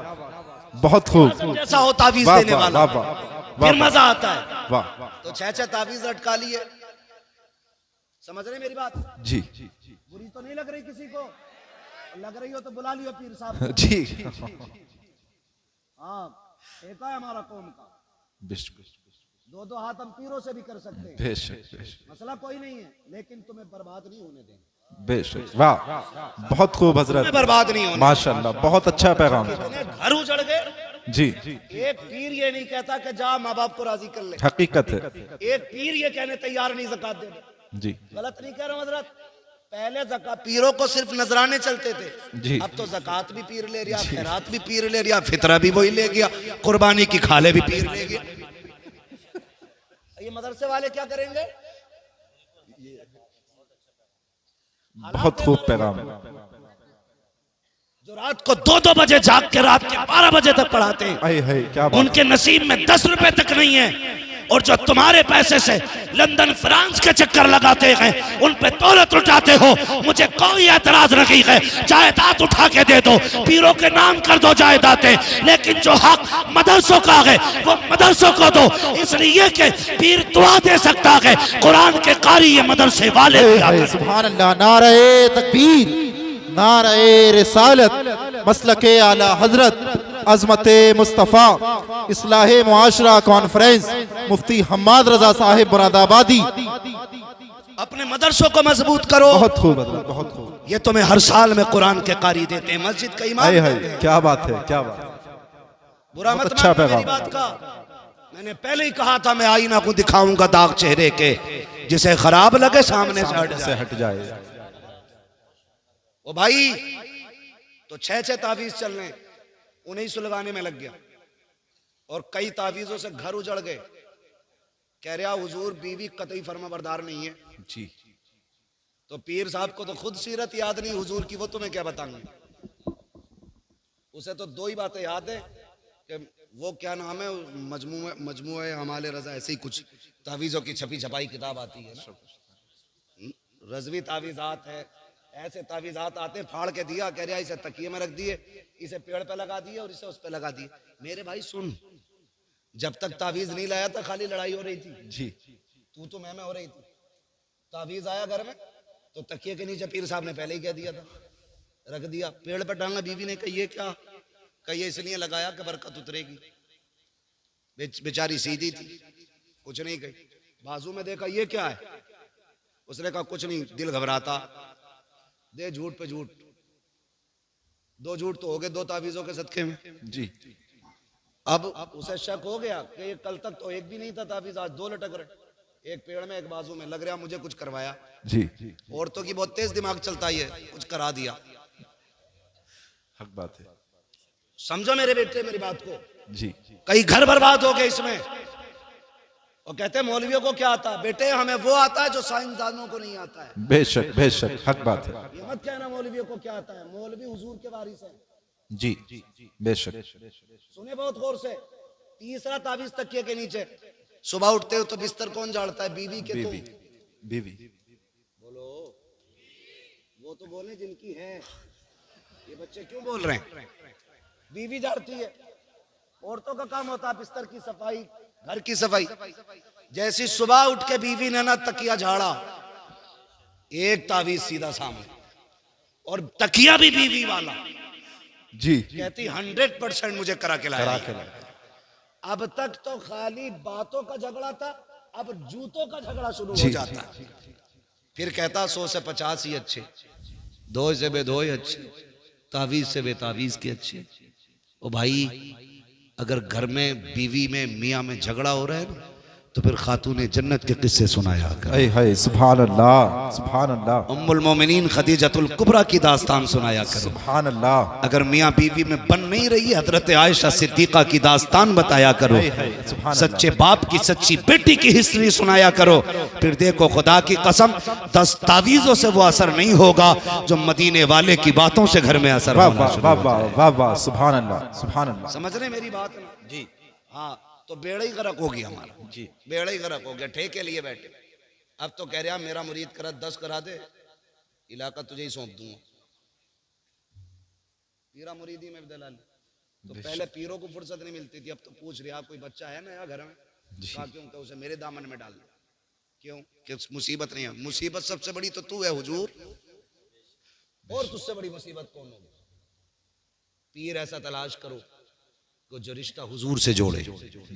बहुत खूब। जैसा हो तावीज वाह देने वाह वाला, वाह वाह, फिर वाह मजा आता है। वाह, तो 6 तावीज लटका लिए, समझ रहे मेरी बात? जी बुरी तो नहीं लग रही किसी को? लग रही हो तो बुला लियो पीर साहब को। जी, हाँ, एक है हमारा कौम का, बेशक 2-2 हाथ हम पीरों से भी कर सकते हैं, बेशक बेशक, मसला कोई नहीं है, लेकिन तुम्हें बर्बाद नहीं होने देंगे। बेशक, वाह, बहुत खूब तुम्हें हजरत, बर्बाद नहीं होने। माशाल्लाह, बहुत अच्छा पैगाम। इतने घर उजड़ गए। जी, एक पीर ये नहीं कहता कि जा माँ बाप को राजी कर ले, हकीकत है। एक पीर ये कहने तैयार नहीं ज़कात देने। जी, गलत नहीं कह रहा हूं हजरत, पहले ज़कात पीरों को सिर्फ नजराने चलते थे, जी। अब तो ज़कात भी पीर ले रहा, खैरात भी पीर ले रहा, फितरा भी वही ले गया, कुर्बानी की खाले भी पीर ले गया। ये मदरसे वाले क्या करेंगे? बहुत खूब पैगाम। जो रात को 2-2 बजे जाग के रात के 12 बजे तक पढ़ाते हैं, हाय हाय, क्या बात। उनके नसीब में 10 रुपए तक नहीं है, और जो तुम्हारे पैसे से लंदन फ्रांस के चक्कर लगाते हैं उन पे दौलत उठाते हो, मुझे कोई एतराज नहीं है, जायदाद उठा के दे दो, पीरों के नाम कर दो जायदादें, लेकिन जो हक मदरसों का है वो मदरसों को दो, इसलिए कि पीर दुआ दे सकता है, कुरान के कारी ये मदरसे वाले। सुभान अल्लाह, नारे तकबीर, नारे रिसालत, मसलके आला हजरत, अजमते मुस्तफ़ा, इस्लाहे मुआशरा कॉन्फ्रेंस, मुफ्ती हम्माद रजा साहिब मुरादाबादी। अपने मदरसों को मजबूत करो। बहुत खूब हजरत, बहुत खूब। ये तुम्हें हर साल में कुरान के कारी देते हैं, मस्जिद का इमाम हाय हाय, देते हैं। क्या बात है, क्या बात। बुरा बहुत मत अच्छा मानना मेरी पैगाम। बात का, मैंने पहले ही कहा था मैं आईना को दिखाऊंगा दाग चेहरे के, जिसे खराब लगे सामने से हट से जाए। हट जाए। ओ भाई, तो 6-6 तावीज चल रहे, उन्हें सुलगाने में लग गया, और कई तावीजों से घर उजड़ गए, कह रहा हुजूर बीवी कतई फर्माबरदार नहीं है। जी तो पीर साहब को तो खुद सीरत याद नहीं हुजूर की, वो तुम्हें क्या बताऊंगा। उसे तो दो ही बातें याद है कि वो क्या नाम है, मजमुए हमाले रजा, ऐसे ही कुछ तावीज़ों की छपी छपाई किताब आती है ना, रजवी तावीज़ात है, ऐसे तावीज़ात आते हैं, फाड़ के दिया, कह रहा इसे तकिए में रख दिए, इसे पेड़ पे लगा दिए और इसे उस पे लगा दिए। मेरे भाई सुन, जब तक तावीज़ नहीं लाया था खाली लड़ाई हो रही थी जी। तू तो मैं हो रही थी। तावीज़ आया घर में तो तकिए के नीचे पीर साहब ने पहले ही कह दिया था, रख दिया, पेड़ पर टांगा। बीवी ने कही ये क्या, कही इसलिए लगाया कि बरकत उतरेगी। बेचारी सीधी थी, कुछ नहीं कही। बाजू में देखा ये क्या है, उसने कहा कुछ नहीं, दिल घबराता। दे झूठ पे झूठ, दो झूठ तो हो गए दो तावीज़ों के सदके में जी। अब उसे शक हो गया कि ये कल तक तो एक भी नहीं था तावीज़, आज दो लटक रहे, एक पेड़ में एक बाजू में। लग रहा मुझे कुछ करवाया। जी औरतों की बहुत तेज दिमाग चलता है, कुछ करा दिया। हक बात है। समझो मेरे बेटे मेरी बात को। जी कई घर बर्बाद हो गए इसमें। और कहते हैं मौलवियों को क्या आता है। बेटे हमें वो आता है जो साइंसदानों को नहीं आता है। बेशक हक बात है। ये मत कहना मौलवियों को क्या आता है, मौलवी हुजूर के वारिस है। जी बेशक। सुने बहुत गौर से। तीसरा तावीज़ तकिए के नीचे। सुबह उठते हो तो बिस्तर कौन झाड़ता है, बीवी के तुम। बीवी बोलो, वो तो बोले जिनकी है, ये बच्चे क्यों बोल रहे हैं। बीवी झाड़ती है। औरतों का काम होता है बिस्तर की सफाई, घर की सफाई। जैसी सुबह उठ के बीवी ने ना तकिया झाड़ा, एक तावीज़ सीधा सामने, और तकिया भी बीवी वाला। जी कहती 100% मुझे करा के लाया। अब तक तो खाली बातों का झगड़ा था, अब जूतों का झगड़ा शुरू हो जाता। फिर कहता 100 से 50 ही अच्छे, 2 से बेदो ही अच्छे, तावीज़ से बेतावीज़ के अच्छे। ओ भाई, अगर घर में बीवी में मियाँ में झगड़ा हो रहा है ना, तो फिर खातूने जन्नत के किस्से सुनाया कर। हाय सुभान अल्लाह, सुभान अल्लाह। उम्मुल मोमिनीन खदीजतुल कुबरा की दास्तान सुनाया करो। सुभान अल्लाह। अगर मियाँ बीवी में बन नहीं रही, हजरत आयशा सिद्दीका की दास्तान बताया करो। सच्चे बाप की सच्ची बेटी की हिस्ट्री सुनाया करो। फिर देखो खुदा की कसम, 10 तावीज़ों से वो असर नहीं होगा जो मदीने वाले की बातों से घर में असर होना शुरू होता है। वाह वाह, सुभान अल्लाह, सुभान अल्लाह। समझ रहे मेरी बात ना? जी हाँ। तो बेड़ा ही गर्क हो गया हमारा। जी बेड़ा ही गर्क हो गया, ठेके लिए बैठे। अब तो कह रहा मेरा मुरीद करा 10 करा दे, इलाका तुझे ही सौंप दूंगा। पीरा मुरीदी में दलाली। तो पहले पीरों को फुर्सत नहीं मिलती थी, अब तो पूछ रहा कोई बच्चा है नया घर में, कहा क्यों, तो उसे मेरे दामन में डाल दे। क्यों कि मुसीबत नहीं है। मुसीबत सबसे बड़ी तो तू है हुजूर, और तुझसे बड़ी मुसीबत कौन होगी। पीर ऐसा तलाश करो को जो रिश्ता हुजूर से जोड़े।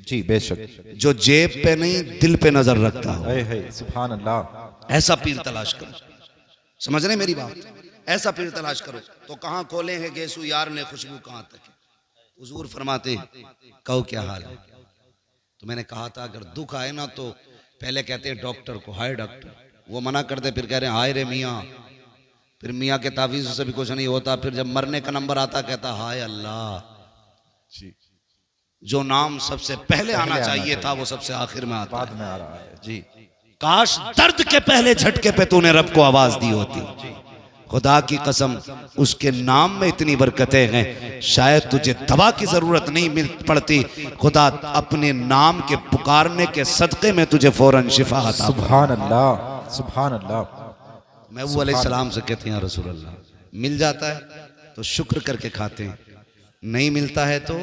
जी बेशक। जो जेब पे नहीं दिल पे नजर रखता हो। सुभान अल्लाह। ऐसा पीर तलाश करो। समझ रहे मेरी बात? ऐसा पीर तलाश करो। तो कहाँ खोले हैं गेसू यार ने खुशबू कहाँ तक है। हुजूर फरमाते कहो क्या हाल है। तो मैंने कहा था अगर दुख आए ना तो पहले कहते हैं डॉक्टर को, हाय डॉक्टर, वो मना करते, फिर कह रहे हैं हाय रे मियाँ। फिर मियाँ के तावीज़ से भी कुछ नहीं होता। फिर जब मरने का नंबर आता कहता हाय अल्लाह। जो नाम सबसे पहले आना चाहिए था वो सबसे आखिर में आता बाद में आ रहा है। जी काश दर्द के पहले झटके पे तूने रब को आवाज दी होती। खुदा की कसम, उसके नाम में इतनी बरकतें हैं, शायद तुझे दवा की जरूरत नहीं मिल पड़ती। खुदा अपने नाम के पुकारने के सदके में तुझे फौरन शिफा अता। सुभान अल्लाह, सुभान अल्लाह। महबूब अलैहिस्सलाम से कहते हैं रसूल अल्लाह, मिल जाता है तो शुक्र करके खाते हैं, नहीं मिलता है तो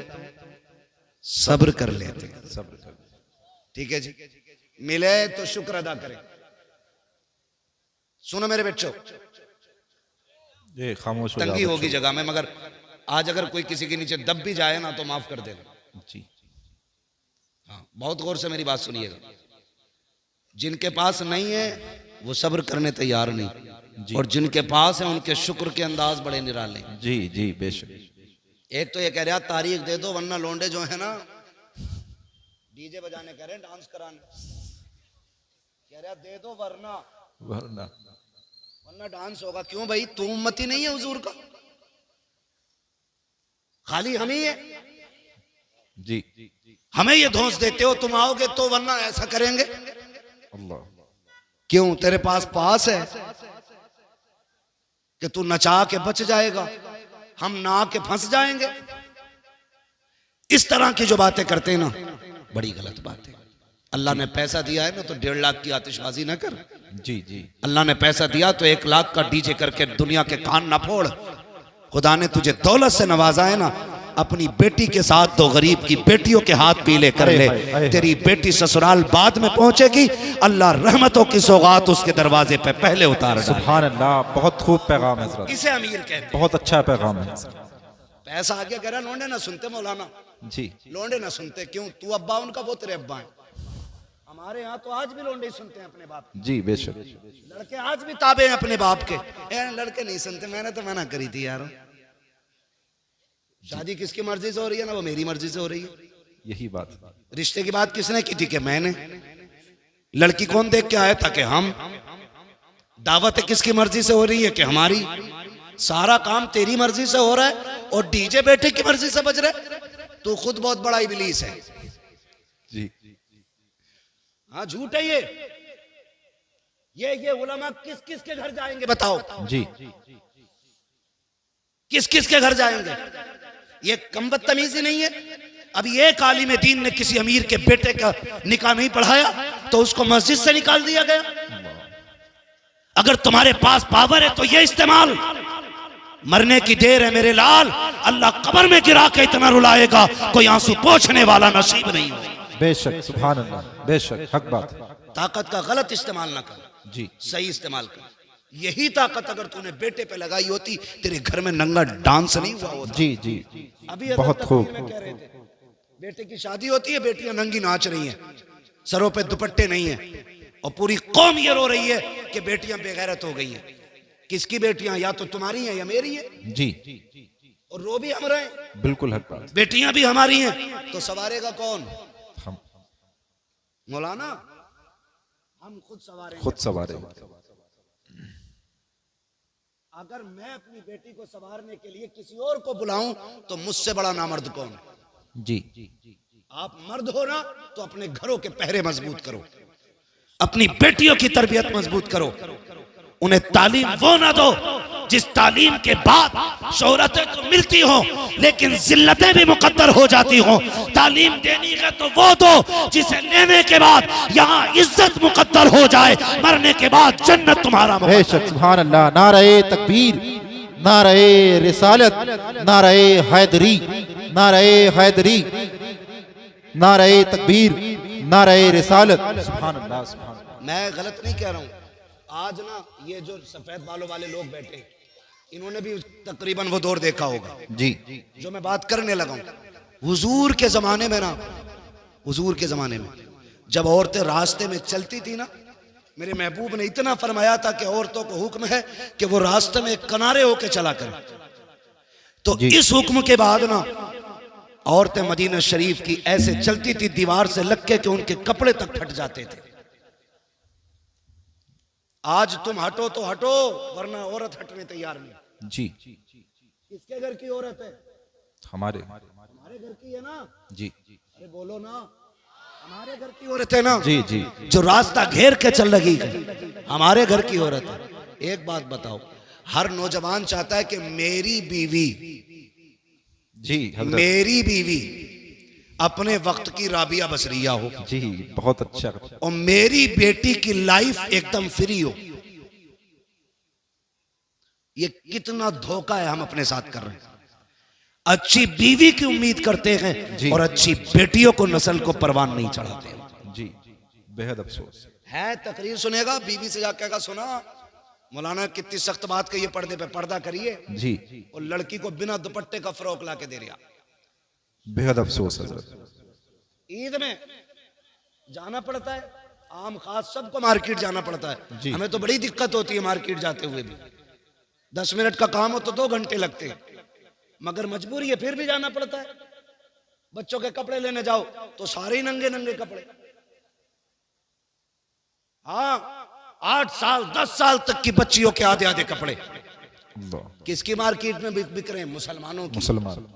सब्र कर लेते हैं। सब्र कर। ठीक है जी। मिले तो शुक्र अदा करें। सुनो मेरे बच्चों, ये खामोश हो जाओ तंगी होगी बच्चों। जगह में, मगर आज अगर कोई किसी के नीचे दब भी जाए ना तो माफ कर देना। जी हाँ, बहुत गौर से मेरी बात सुनिएगा। जिनके पास नहीं है वो सब्र करने तैयार नहीं, और जिनके पास है उनके शुक्र के अंदाज बड़े निराले। जी जी बेशक। एक तो ये कह रहा तारीख दे दो वरना लौंडे जो है ना डीजे बजाने कह रहे हैं, डांस कराने कह रहा दे दो वरना डांस होगा। क्यों भाई, तू उम्मती नहीं है हुजूर का, खाली हम ही है। जी हमें ये धौंस देते हो तुम आओगे तो, वरना ऐसा करेंगे। अल्लाह। क्यों? तेरे पास है कि तू नचा के बच जाएगा, हम ना के फंस जाएंगे। इस तरह की जो बातें करते हैं ना, बड़ी गलत बात है। अल्लाह ने पैसा दिया है ना तो 1.5 लाख की आतिशबाजी ना कर। जी जी। अल्लाह ने पैसा दिया तो 1 लाख का डीजे करके दुनिया के कान ना फोड़। खुदा ने तुझे दौलत से नवाजा है ना, अपनी बेटी के साथ 2 गरीब की बेटियों के हाथ पीले कर ले। तेरी बेटी ससुराल बाद में पहुंचेगी, अल्लाह रहमतों की सौगात उसके दरवाजे पे पहले उतार डाले। सुभान अल्लाह, बहुत खूब पैगाम है हज़रत। इसे अमीर कहते हैं। बहुत अच्छा पैगाम है हज़रत। पैसा आगे कह रहा, लोंडे ना सुनते मौलाना, जी। लोंडे ना सुनते। क्यों? तू अब्बा उनका, वो तेरे अब्बा हैं। हमारे यहाँ तो आज भी लोंडे सुनते हैं अपने बाप। जी बेशक। लड़के आज भी ताबे हैं अपने बाप के। लड़के नहीं सुनते। मैंने तो मना करी थी यार, शादी किसकी मर्जी से हो रही है ना, वो मेरी मर्जी से हो रही है। यही बात। रिश्ते की बात किसने की थी? कि मैंने। लड़की कौन देख के आया था? कि हम। दावत किसकी मर्जी से हो रही है? कि हमारी। सारा काम तेरी मर्जी से हो रहा है और डीजे बेटे की मर्जी से बज रहा है। तू खुद बहुत बड़ा इबलीस है। जी हाँ, झूठ है ये उलमा किस किस के घर जाएंगे बताओ? जी। किस किस के घर जाएंगे? ये कम बदतमीजी नहीं है? अभी एक आलिम दीन ने किसी अमीर के बेटे का निकाह नहीं पढ़ाया तो उसको मस्जिद से निकाल दिया गया। अगर तुम्हारे पास पावर है तो ये इस्तेमाल। मरने की देर है मेरे लाल, अल्लाह कब्र में गिरा के इतना रुलाएगा कोई आंसू पोंछने वाला नसीब नहीं हो। बेशक, सुभान अल्लाह, बेशक, हक बात। ताकत का गलत इस्तेमाल ना कर, जी सही इस्तेमाल कर। यही ताकत अगर तूने बेटे पे लगाई होती, तेरे घर में नंगा डांस नहीं हुआ होता। जी जी। अभी बहुत खूब। कह रहे थे, बेटे की शादी होती है, बेटियां नंगी नाच रही हैं, सरों पे दुपट्टे नहीं है, और पूरी कौम ये रो रही है कि बेटियां बेगैरत हो गई हैं। किसकी बेटियां? या तो तुम्हारी हैं या मेरी है। जी। और रो भी हम रहे हैं। बिल्कुल हक बात। बेटियां भी हमारी हैं, तो सवारेगा कौन? हम। मौलाना, हम खुद सवारेंगे। खुद सवारे। अगर मैं अपनी बेटी को संवारने के लिए किसी और को बुलाऊं तो मुझसे बड़ा नामर्द कौन? जी। आप मर्द हो ना, तो अपने घरों के पहरे मजबूत करो, अपनी बेटियों की तरबियत मजबूत करो, उन्हें तालीम वो ना दो जिस तालीम के बाद शोहरतें तो मिलती हो लेकिन जिल्लतें भी मुकद्दर हो जाती हो। तालीम देनी है तो वो दो जिसे लेने के बाद यहाँ इज्जत मुकद्दर हो जाए, मरने के बाद जन्नत तुम्हारा। बेशक, सुभान अल्लाह। नारे तकबीर, नारे रिसालत, नारे हैदरी, नारे हैदरी, नारे तकबीर, नारे रिसालत। सुभान अल्लाह, सुभान अल्लाह। मैं गलत नहीं कह रहा हूँ। आज ना ये जो सफेद बालों वाले लोग बैठे, इन्होंने भी तकरीबन वो दौर देखा होगा जी जो मैं बात करने लगा हूं। हुजूर के जमाने में ना, हुजूर के जमाने में जब औरतें रास्ते में चलती थी ना, मेरे महबूब ने इतना फरमाया था कि औरतों को हुक्म है कि वो रास्ते में किनारे होके चला करें। तो इस हुक्म के बाद ना औरतें मदीना शरीफ की ऐसे चलती थी दीवार से लग के कि उनके कपड़े तक फट जाते थे। आज तुम हटो तो हटो, वरना औरत हटने तैयार नहीं। जी। किसके घर की औरत है? हमारे घर की है ना। जी। अरे बोलो ना, हमारे घर की औरत है ना। जी जी। जो रास्ता घेर के चल रही है, हमारे घर की औरत है। एक बात बताओ, हर नौजवान चाहता है कि मेरी बीवी, जी मेरी बीवी अपने वक्त की राबिया बसरिया हो। जी, बहुत अच्छा। और मेरी बेटी की लाइफ एकदम फ्री हो। ये कितना धोखा है हम अपने साथ कर रहे हैं। अच्छी बीवी की उम्मीद करते हैं और अच्छी बेटियों को नस्ल को परवान नहीं चढ़ाते। जी, बेहद अफसोस है। तकरीर सुनेगा, बीवी से जाकर कहेगा सुना मौलाना कितनी सख्त बात कही है, पर्दे पे पर्दा करिए जी, और लड़की को बिना दुपट्टे का फ्रॉक ला के दे रहा। बेहद अफसोस है। ईद में जाना पड़ता है, आम खास सबको मार्केट जाना पड़ता है। हमें तो बड़ी दिक्कत होती है मार्केट जाते हुए भी। 10 मिनट का काम हो तो 2 घंटे लगते हैं, मगर मजबूरी है फिर भी जाना पड़ता है। बच्चों के कपड़े लेने जाओ तो सारे ही नंगे नंगे कपड़े। हाँ, 8 साल 10 साल तक की बच्चियों के आधे आधे कपड़े। किसकी मार्केट में बिक रहे हैं? मुसलमानों की। मुसलमान।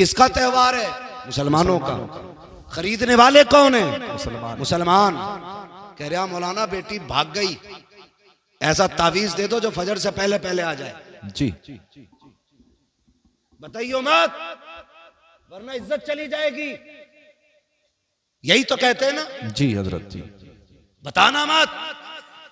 किसका त्योहार है? मुसलमानों का। खरीदने वाले कौन है? मुसलमान। कह रहा मौलाना बेटी भाग गई, ऐसा तावीज दे दो जो फजर से पहले पहले आ जाए। जी बताइयो मत, वरना इज्जत चली जाएगी। यही तो कहते हैं ना। जी हजरत जी। बताना मत,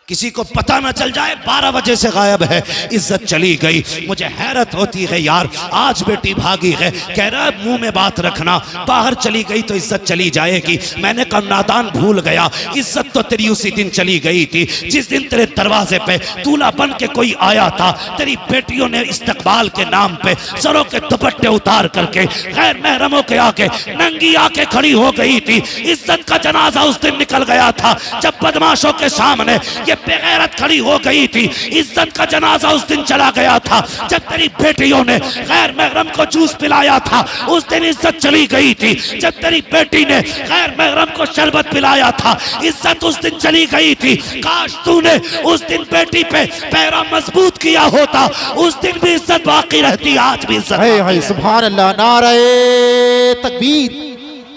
किसी को पता ना चल जाए 12 बजे से गायब है, इज्जत चली गई। मुझे हैरत होती है यार, आज बेटी भागी है, कह रहा है मुंह में बात रखना, बाहर चली गई तो इज्जत चली जाएगी। मैंने कहा नादान भूल गया, इज्जत तो तेरी उसी दिन चली गई थी जिस दिन तेरे दरवाजे पे दूल्हा बन के कोई आया था। तेरी बेटियों ने इस्तकबाल के नाम पे सरों के दुपट्टे उतार करके गैर महरमों के आके नंगी आके खड़ी हो गई थी। इज्जत का जनाजा उस दिन निकल गया था जब बदमाशों के सामने ये बेगैरत खड़ी हो गई थी। इज्जत का जनाजा उस दिन चला गया था जब तेरी बेटियों ने गैर महरम को जूस पिलाया था। उस दिन इज्जत चली गई थी जब तेरी बेटी ने गैर महरम को शरबत पिलाया था। इज्जत उस दिन चली गई थी। काश तूने उस दिन बेटी पे पैरा मजबूत किया होता, उस दिन भी इज्जत बाकी रहती, आज भी इज्जत। है सुभान अल्लाह। नारे तकबीर,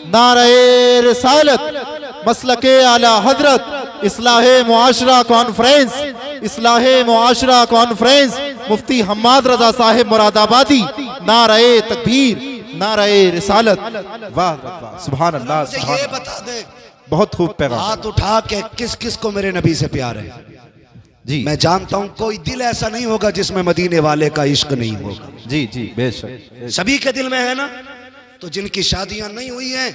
नारे रिसालत, मसलके आला हजरत, इस्लाहे मुआशरा कॉन्फ्रेंस, इस्लाहे मुआशरा कॉन्फ्रेंस, मुफ्ती हम्माद रजा साहिब मुरादाबादी। नारे तकबीर, नारे रिसालत। वाह वाह, सुभान अल्लाह, सुभान ये अल्लाह। बता दे, बहुत खूब पैगाम। हाथ उठा के किस किस को मेरे नबी से प्यार है? जी मैं जानता हूं कोई दिल ऐसा नहीं होगा जिसमें मदीने वाले का इश्क नहीं होगा। जी जी बेशक। सभी के दिल में है ना। तो जिनकी शादियां नहीं हुई हैं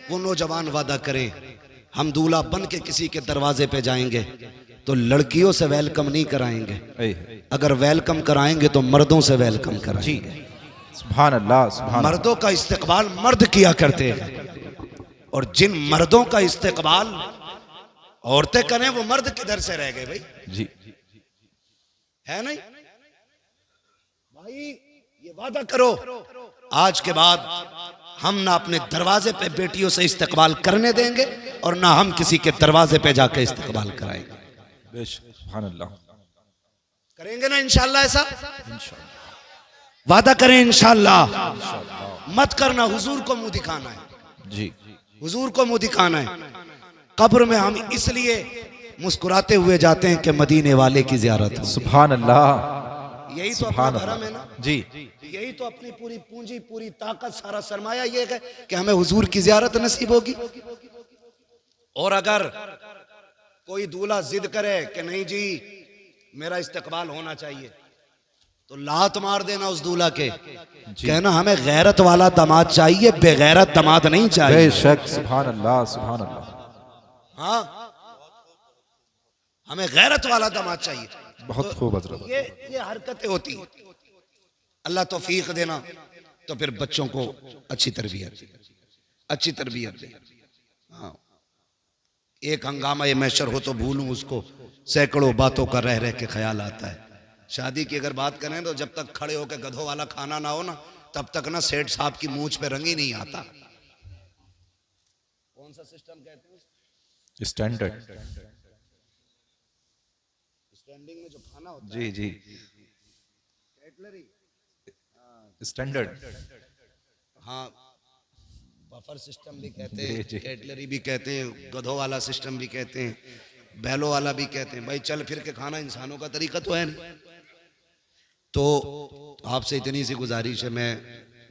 वो नौजवान वादा करें, हम दूल्हा बन के किसी के दरवाजे पे जाएंगे तो लड़कियों से वेलकम नहीं कराएंगे, अगर वेलकम कराएंगे तो मर्दों से वेलकम कराएंगे। सुभान अल्लाह, सुभान। मर्दों का इस्तेकबाल मर्द किया करते हैं, और जिन मर्दों का इस्तेकबाल औरतें करें वो मर्द किधर से रह गए भाई? जी है नहीं भाई? ये वादा करो आज के बाद हम ना अपने दरवाजे पे बेटियों से इस्तकबाल करने देंगे और ना हम किसी के दरवाजे पे जाके इस्तकबाल कराएंगे। बेशक, सुभान अल्लाह। करेंगे ना इंशाल्लाह? ऐसा वादा करें इंशाल्लाह। मत करना, हुजूर को मुंह दिखाना है। जी हुजूर को मुंह दिखाना है। कब्र में हम इसलिए मुस्कुराते हुए जाते हैं कि मदीने वाले की जियारत हो। सुभान अल्लाह। यही तो अपना सुभान धर्म है ना जी। यही तो अपनी पूरी पूंजी, पूरी ताकत, सारा सरमाया ये है कि हमें हुजूर की जियारत नसीब होगी। और अगर कोई दूल्हा जिद करे कि नहीं जी मेरा इस्तकबाल होना चाहिए, तो लात मार देना उस दूल्हा के, कहना हमें गैरत वाला दामाद चाहिए, बेगैरत दामाद नहीं चाहिए। बेशक, सुभान अल्लाह, सुभान अल्लाह। हाँ, हमें गैरत वाला दामाद चाहिए। बहुत खूब हजरत। ये हरकतें होती हैं। अल्लाह तौफीक देना, तो फिर बच्चों को अच्छी तरबियत दे। हाँ, एक हंगामा ये मैशर हो तो भूलूं उसको, सैकड़ों बातों का रह रह के ख्याल आता है। शादी की अगर बात करें तो जब तक खड़े होकर गधों वाला खाना ना हो ना, तब तक ना सेठ साहब की मूंछ पे रंग ही नहीं आता। कौन सा सिस्टम कहते हैं? स्टैंडर्ड। स्टैंडिंग में जो खाना होता जी जी, कैटलरी, स्टैंडर्ड। हाँ, बफर सिस्टम भी कहते हैं, कैटलरी भी कहते हैं, गधों वाला सिस्टम भी कहते हैं, बैलों वाला भी कहते हैं। भाई चल फिर के खाना इंसानों का तरीका तो है नहीं। तो आपसे इतनी सी गुजारिश है, मैं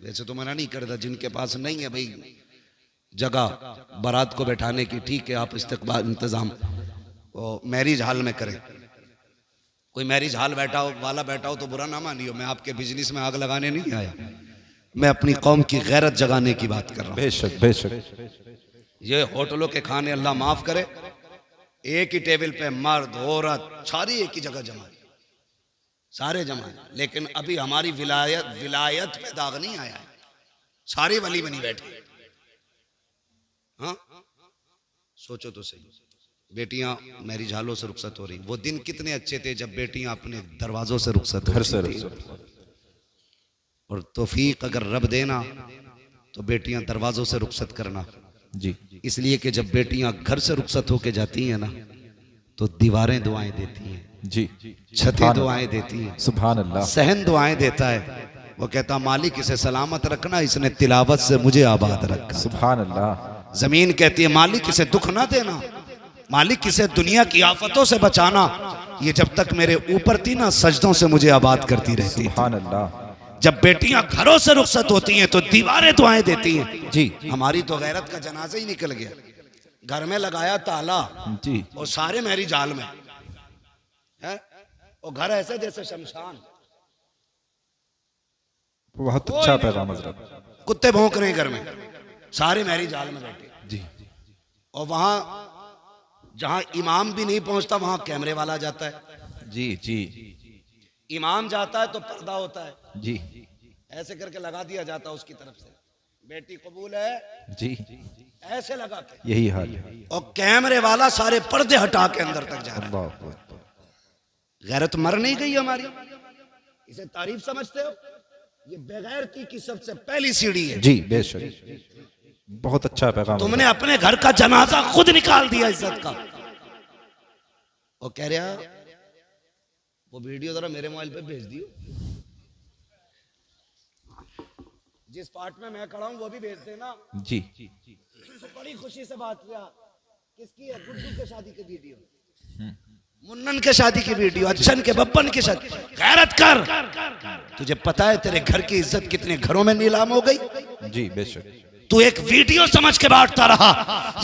वैसे तो मना नहीं करता, जिनके पास नहीं है भाई जगह बारात को बैठाने की, ठीक है आप इस्तकबाल इंतजाम मैरिज हॉल में करें। कोई मैरिज हॉल वाला बैठा हो तो बुरा ना मानियो, मैं आपके बिजनेस में आग लगाने नहीं आया, मैं अपनी कौम की गैरत जगाने की बात कर रहा हूं। बेशक बेशक। ये होटलों के खाने अल्लाह माफ करे, एक ही टेबल पे मर्द औरत सारी एक ही जगह जमा, सारे जमा है, लेकिन अभी हमारी विलायत पे दाग नहीं आया है, सारे वली बनी बैठे। हाँ, सोचो तो सही, बेटियां मैरिज हॉलों से रुखसत हो रही। वो दिन कितने अच्छे थे जब बेटियां अपने दरवाजों से रुखसत घर से होती थी। और तौफीक अगर रब देना तो बेटियां दरवाजों से रुखसत करना जी। इसलिए कि जब बेटियां घर से रुखसत होके जाती हैं ना, तो दीवारें दुआएं देती हैं जी, छतें दुआएं देती हैं, सुभान अल्लाह, सहन दुआएं देता है, वो कहता मालिक इसे सलामत रखना, इसने तिलावत से मुझे आबाद रखा। सुभान अल्लाह। जमीन कहती है मालिक इसे दुख ना देना, मालिक इसे दुनिया की आफतों से बचाना, ये जब तक मेरे ऊपर थी ना सजदों से मुझे आबाद करती रहती। सुभान अल्लाह। जब बेटियां घरों से रुखसत होती हैं तो दीवारें दुआएं देती हैं। जी हमारी तो गैरत का जनाजा ही निकल गया, घर में लगाया ताला जी। और सारे मेरी जाल में है, और घर ऐसे जैसे शमशान, बहुत अच्छा पैगाम हजरत। कुत्ते भौंक रहे हैं घर में, सारे मेरी जाल में बैठे। जी और वहां जहां इमाम भी नहीं पहुंचता वहां कैमरे वाला जाता है। जी जी इमाम जाता है तो पर्दा होता है, जी ऐसे करके लगा दिया जाता है उसकी तरफ से, बेटी कबूल है जी, ऐसे लगा के, यही हाल है। और कैमरे वाला सारे पर्दे हटा के अंदर तक जा रहा है। अल्लाह अकबर। गैरत मर नहीं गई हमारी, इसे तारीफ समझते हो? ये बेगैरती की सबसे पहली सीढ़ी है। जी बेशक, बहुत अच्छा पैगाम। तुमने अपने घर का जनाजा खुद निकाल दिया इज्जत का। वो कह रहा वो वीडियो जरा मेरे मोबाइल पे भेज दियो, जिस पार्ट में मैं खड़ा हूं वो भी भेज देना। जी तो बड़ी खुशी से बात किया, किसकी है? गुड्डू के शादी की वीडियो, मुन्नन के शादी की वीडियो, अच्छन के बब्बन की शादी। गैरत कर, तुझे पता है तेरे घर की इज्जत कितने घरों में नीलाम हो गई? जी बेशक। तू एक वीडियो समझ के बांटता रहा,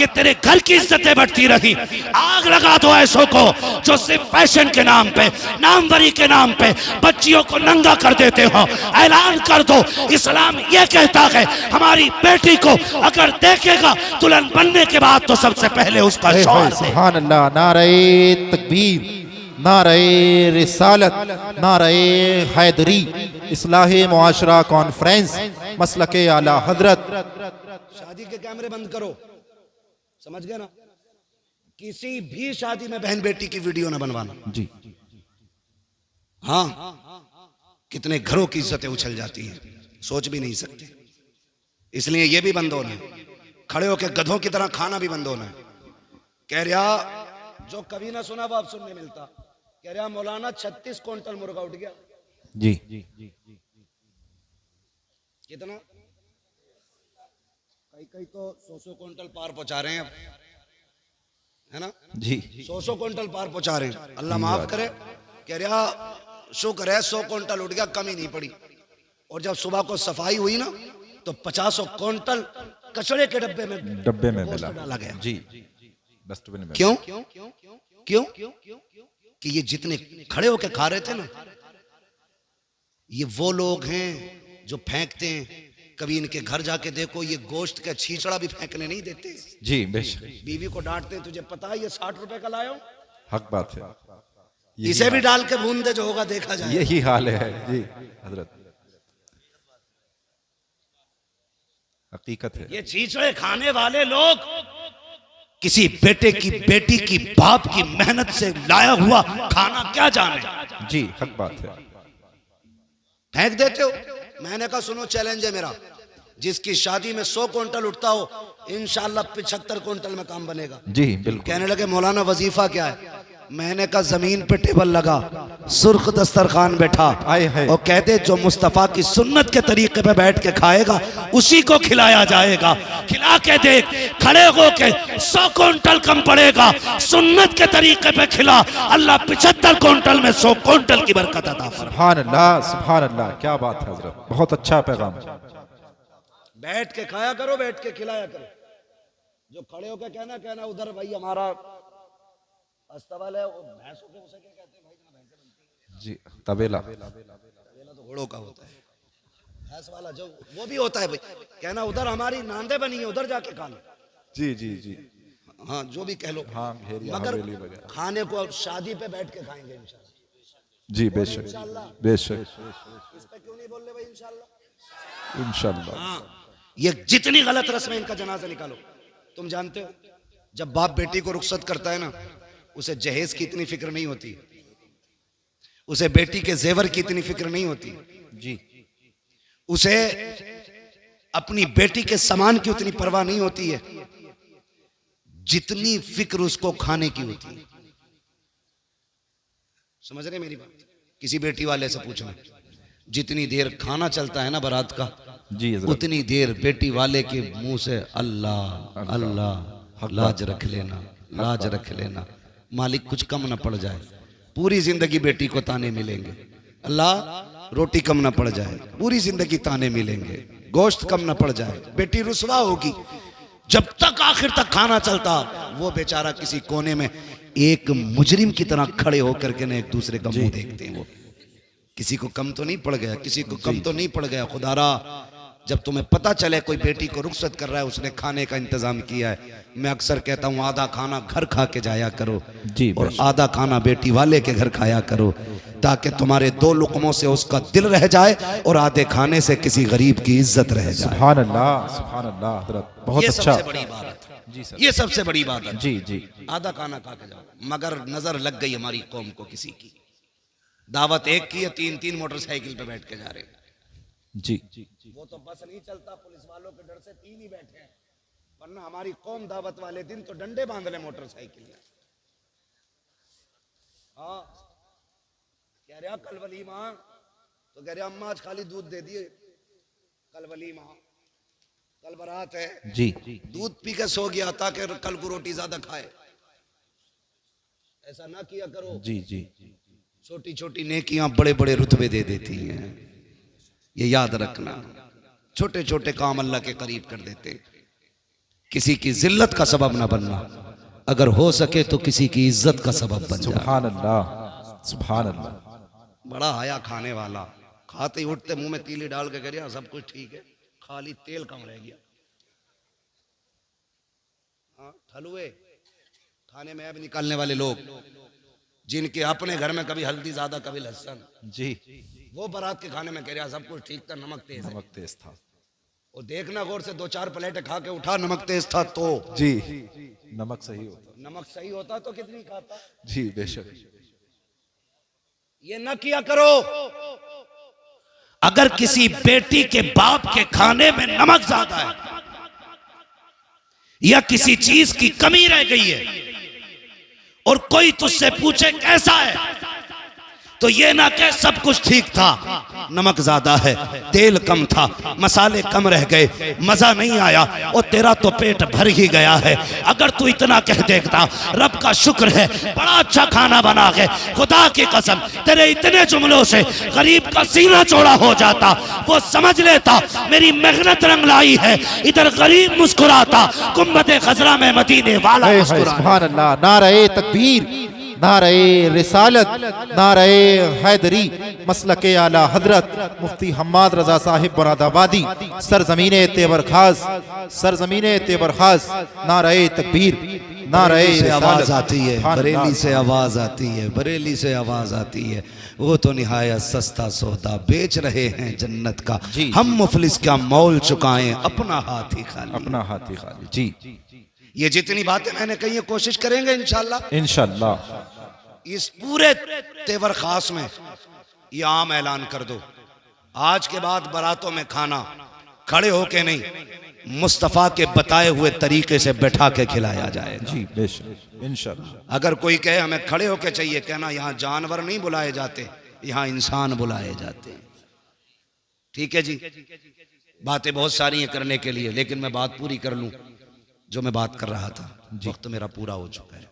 ये तेरे घर की इज्जतें बढ़ती रही। आग लगा दो ऐसों को जो सिर्फ फैशन के नाम पे, नामवरी के नाम पे बच्चियों को नंगा कर देते हो। ऐलान कर दो, इस्लाम ये कहता है हमारी बेटी को अगर देखेगा दुल्हन बनने के बाद तो सबसे पहले उसका शौहर दे। सुभान अल्लाह। नारे तकबीर, नारे रिसालत, नारे हैदरी, इस्लाहे मुआशरा कॉन्फ्रेंस, मसलके आला हजरत। शादी के कैमरे बंद करो, समझ गए ना? किसी भी शादी में बहन बेटी की वीडियो ना बनवाना। जी हाँ, कितने घरों की इज्जतें उछल जाती हैं, सोच भी नहीं सकते। इसलिए ये भी बंद होना है, खड़े होकर गधों की तरह खाना भी बंद होना है। कह रहा जो कभी ना सुना वो अब सुनने मिलता, कह रहा मौलाना 36 क्विंटल मुर्गा उठ गया। जी कितना? कई कई तो 100 क्विंटल पार पहुंचा रहे हैं अब, है ना? जी 100 क्विंटल पार पहुंचा रहे हैं, अल्लाह माफ करे। कह रहा शुक्र है 100 क्विंटल उठ गया, कमी नहीं पड़ी। और जब सुबह को सफाई हुई ना तो 50 क्विंटल कचड़े के डब्बे में मिला डाला गया। जी डस्टबिन में। क्यों? क्यों? कि ये जितने खड़े होके खा रहे थे ना, ये वो लोग हैं जो फेंकते हैं। कभी इनके घर जाके देखो, ये गोश्त का छींचड़ा भी फेंकने नहीं देते। जी बेशक, बीवी को डांटते हैं, तुझे पता है ये 60 रुपए का लाया हूं, हक बात है। इसे भी डाल के भून दे, जो होगा देखा जाए। यही हाल है जी हजरत, हकीकत है। ये छींचड़े खाने वाले लोग किसी बेटे की, बेटी की, बाप की मेहनत से लाया हुआ खाना क्या जाने। जी हक बात है। फेंक देते हो। मैंने कहा सुनो, चैलेंज है मेरा, जिसकी शादी में 100 क्विंटल उठता हो, इंशाल्लाह 75 क्विंटल में काम बनेगा। जी बिल्कुल। कहने लगे मौलाना वजीफा क्या है? मैंने कहा जमीन पे टेबल लगा, सुर्ख दस्तरखान बैठा, और कहते जो मुस्तफा की सुन्नत के तरीके पे बैठ के खाएगा उसी को खिलाया जाएगा। खिला के देख, खड़े होके 100 क्विंटल कम पड़ेगा, सुन्नत के तरीके पे खिला, अल्लाह 75 क्विंटल में 100 क्विंटल की बरकत अता फरमाए। सुभान अल्लाह, सुभान अल्लाह, क्या बात है हजरत, बहुत अच्छा पैगाम। बैठ के खाया करो, बैठ के खिलाया करो। जो खड़े होके कहना उधर भाई हमारा अस्तबल है, वो भैंसों के उसे क्या कहते हैं भाई? भैंसें बनती हैं जी, तबेला। तबेला तो घोड़ों का होता है, भैंस वाला जो वो भी होता है भाई। कहना उधर हमारी नांदे बनी है, उधर जाके खा लो। जी जी जी, हाँ जो भी कह लो, हाँ, मगर खाने को शादी पे बैठ के खाएंगे इंशाल्लाह। जी बेशक बेशक। इस पे क्यों नहीं बोल रहे भाई? इंशाल्लाह इंशाल्लाह। हाँ, ये जितनी गलत रस्म है, इनका जनाजा निकालो। तुम जानते हो जब बाप बेटी को रुखसत करता है ना, उसे जहेज की इतनी फिक्र नहीं होती, उसे बेटी के जेवर की इतनी फिक्र नहीं होती जी, उसे अपनी बेटी के सामान की उतनी परवाह नहीं होती है जितनी फिक्र उसको खाने की होती है। समझ रहे मेरी बात? किसी बेटी वाले से पूछना, जितनी देर खाना चलता है ना बारात का, जी हजरत। उतनी देर बेटी वाले के मुंह से अल्लाह अल्लाह, लाज रख लेना, लाज रख लेना, मालिक कुछ कम ना पड़ जाए। पूरी जिंदगी बेटी को ताने मिलेंगे, अल्लाह रोटी कम ना पड़ जाए, पूरी जिंदगी ताने मिलेंगे, गोश्त कम ना पड़ जाए, बेटी रुसवा होगी। जब तक आखिर तक खाना चलता, वो बेचारा किसी कोने में एक मुजरिम की तरह खड़े होकर के ना एक दूसरे का मुंह देखते हैं। वो किसी को कम तो नहीं पड़ गया, किसी को कम तो नहीं पड़ गया। खुदारा जब तुम्हें पता चले कोई बेटी को रुखसत कर रहा है, उसने खाने का इंतजाम किया है, मैं अक्सर कहता हूँ आधा खाना घर खा के जाया करो जी, और आधा खाना बेटी वाले के घर खाया करो, ताकि तुम्हारे दो लुकमों से उसका दिल रह जाए और आधे खाने से किसी गरीब की इज्जत रह जाए। सुभान अल्लाह, सुभान अल्लाह हजरत, बहुत ये अच्छा। सबसे बड़ी बात है जी सर, ये सबसे बड़ी बात है जी जी। आधा खाना खा के जाओ। मगर नजर लग गई हमारी कौम को किसी की, दावत एक की है, 3-3 मोटरसाइकिल पे बैठ के जा रहे हैं जी। वो तो बस नहीं चलता, पुलिस वालों के डर से 3 ही बैठे हैं, वरना हमारी कौम दावत वाले दिन तो डंडे बांध ले मोटरसाइकिल में। हाँ कह रहे कल वलीमा, तो कह रहे अम्मा आज खाली दूध दे दिए, कल वलीमा, कल बारात है जी। दूध पी के सो गया ताकि कल को रोटी ज्यादा खाए। ऐसा ना किया करो जी जी। छोटी छोटी नेकियां बड़े बड़े रुतबे दे देती हैं, ये याद रखना। छोटे छोटे काम अल्लाह के करीब कर देते। किसी की जिल्लत का सबब ना बनना, अगर हो सके तो किसी की इज्जत का सबब बन जाए। सुभान अल्लाह, सुभान अल्लाह। बड़ा आया खाने वाला, खाते ही उठते मुंह में तीली डाल के कह सब कुछ ठीक है, खाली तेल कम रह गया। हाँ हलवे खाने में अब निकालने वाले लोग, जिनके अपने घर में कभी हल्दी ज्यादा कभी लहसुन जी, वो बारात के खाने में कह रहा सब कुछ ठीक था, नमक तेज है। नमक तेज था। और देखना गौर से 2-4 प्लेटें खा के उठा, नमक तेज था तो जी, नमक सही होता। नमक सही होता तो कितनी खाता। जी बेशक। ये न किया करो। अगर किसी बेटी के बाप के खाने में नमक ज्यादा है या किसी चीज की कमी रह गई है और कोई तुझसे पूछे कैसा है, तो ये ना कह सब कुछ ठीक था, नमक ज्यादा है, तेल कम था, मसाले कम रह गए, मजा नहीं आया, और तेरा तो पेट भर ही गया है। अगर तू इतना कह देता रब का शुक्र है बड़ा अच्छा खाना बना के, खुदा की कसम तेरे इतने जुमलों से गरीब का सीना चौड़ा हो जाता, वो समझ लेता मेरी मेहनत रंग लाई है। इधर गरीब मुस्कुराता, गुम्बद खजरा में मदीने वाला मुस्कुराता। सुभान अल्लाह। नारे तकबीर, नारे रिसालत, नारे हैदरी, मसलके आला हजरत मुफ्ती हम्माद रजा साहिब मुरादाबादी, सरजमीने तेवर खास, सरजमीने तेवर खास। नारे तकबीर, नारे से आवाज आती है, सुभान बरेली अल्लाह। से आवाज आती है, बरेली से आवाज आती है। वो तो निहायत सस्ता सौदा बेच रहे हैं जन्नत का, हम मुफलिस क्या मोल चुकाएं, अपना हाथ ही खाली, अपना हाथ ही खाली। जी, ये जितनी बातें मैंने कही है कोशिश करेंगे इंशाल्लाह। इंशाल्लाह। इस पूरे तेवर खास में ये आम ऐलान कर दो, आज के बाद बारातों में खाना खड़े होके नहीं, मुस्तफा के बताए हुए तरीके से बैठा के खिलाया जाएगा। जी बेशक, इंशाल्लाह। अगर कोई कहे हमें खड़े होके चाहिए, कहना यहाँ जानवर नहीं बुलाए जाते, यहाँ इंसान बुलाए जाते हैं। ठीक है जी, बातें बहुत सारी हैं करने के लिए, लेकिन मैं बात पूरी कर लूं जो मैं बात कर रहा था। वक्त मेरा पूरा हो चुका है।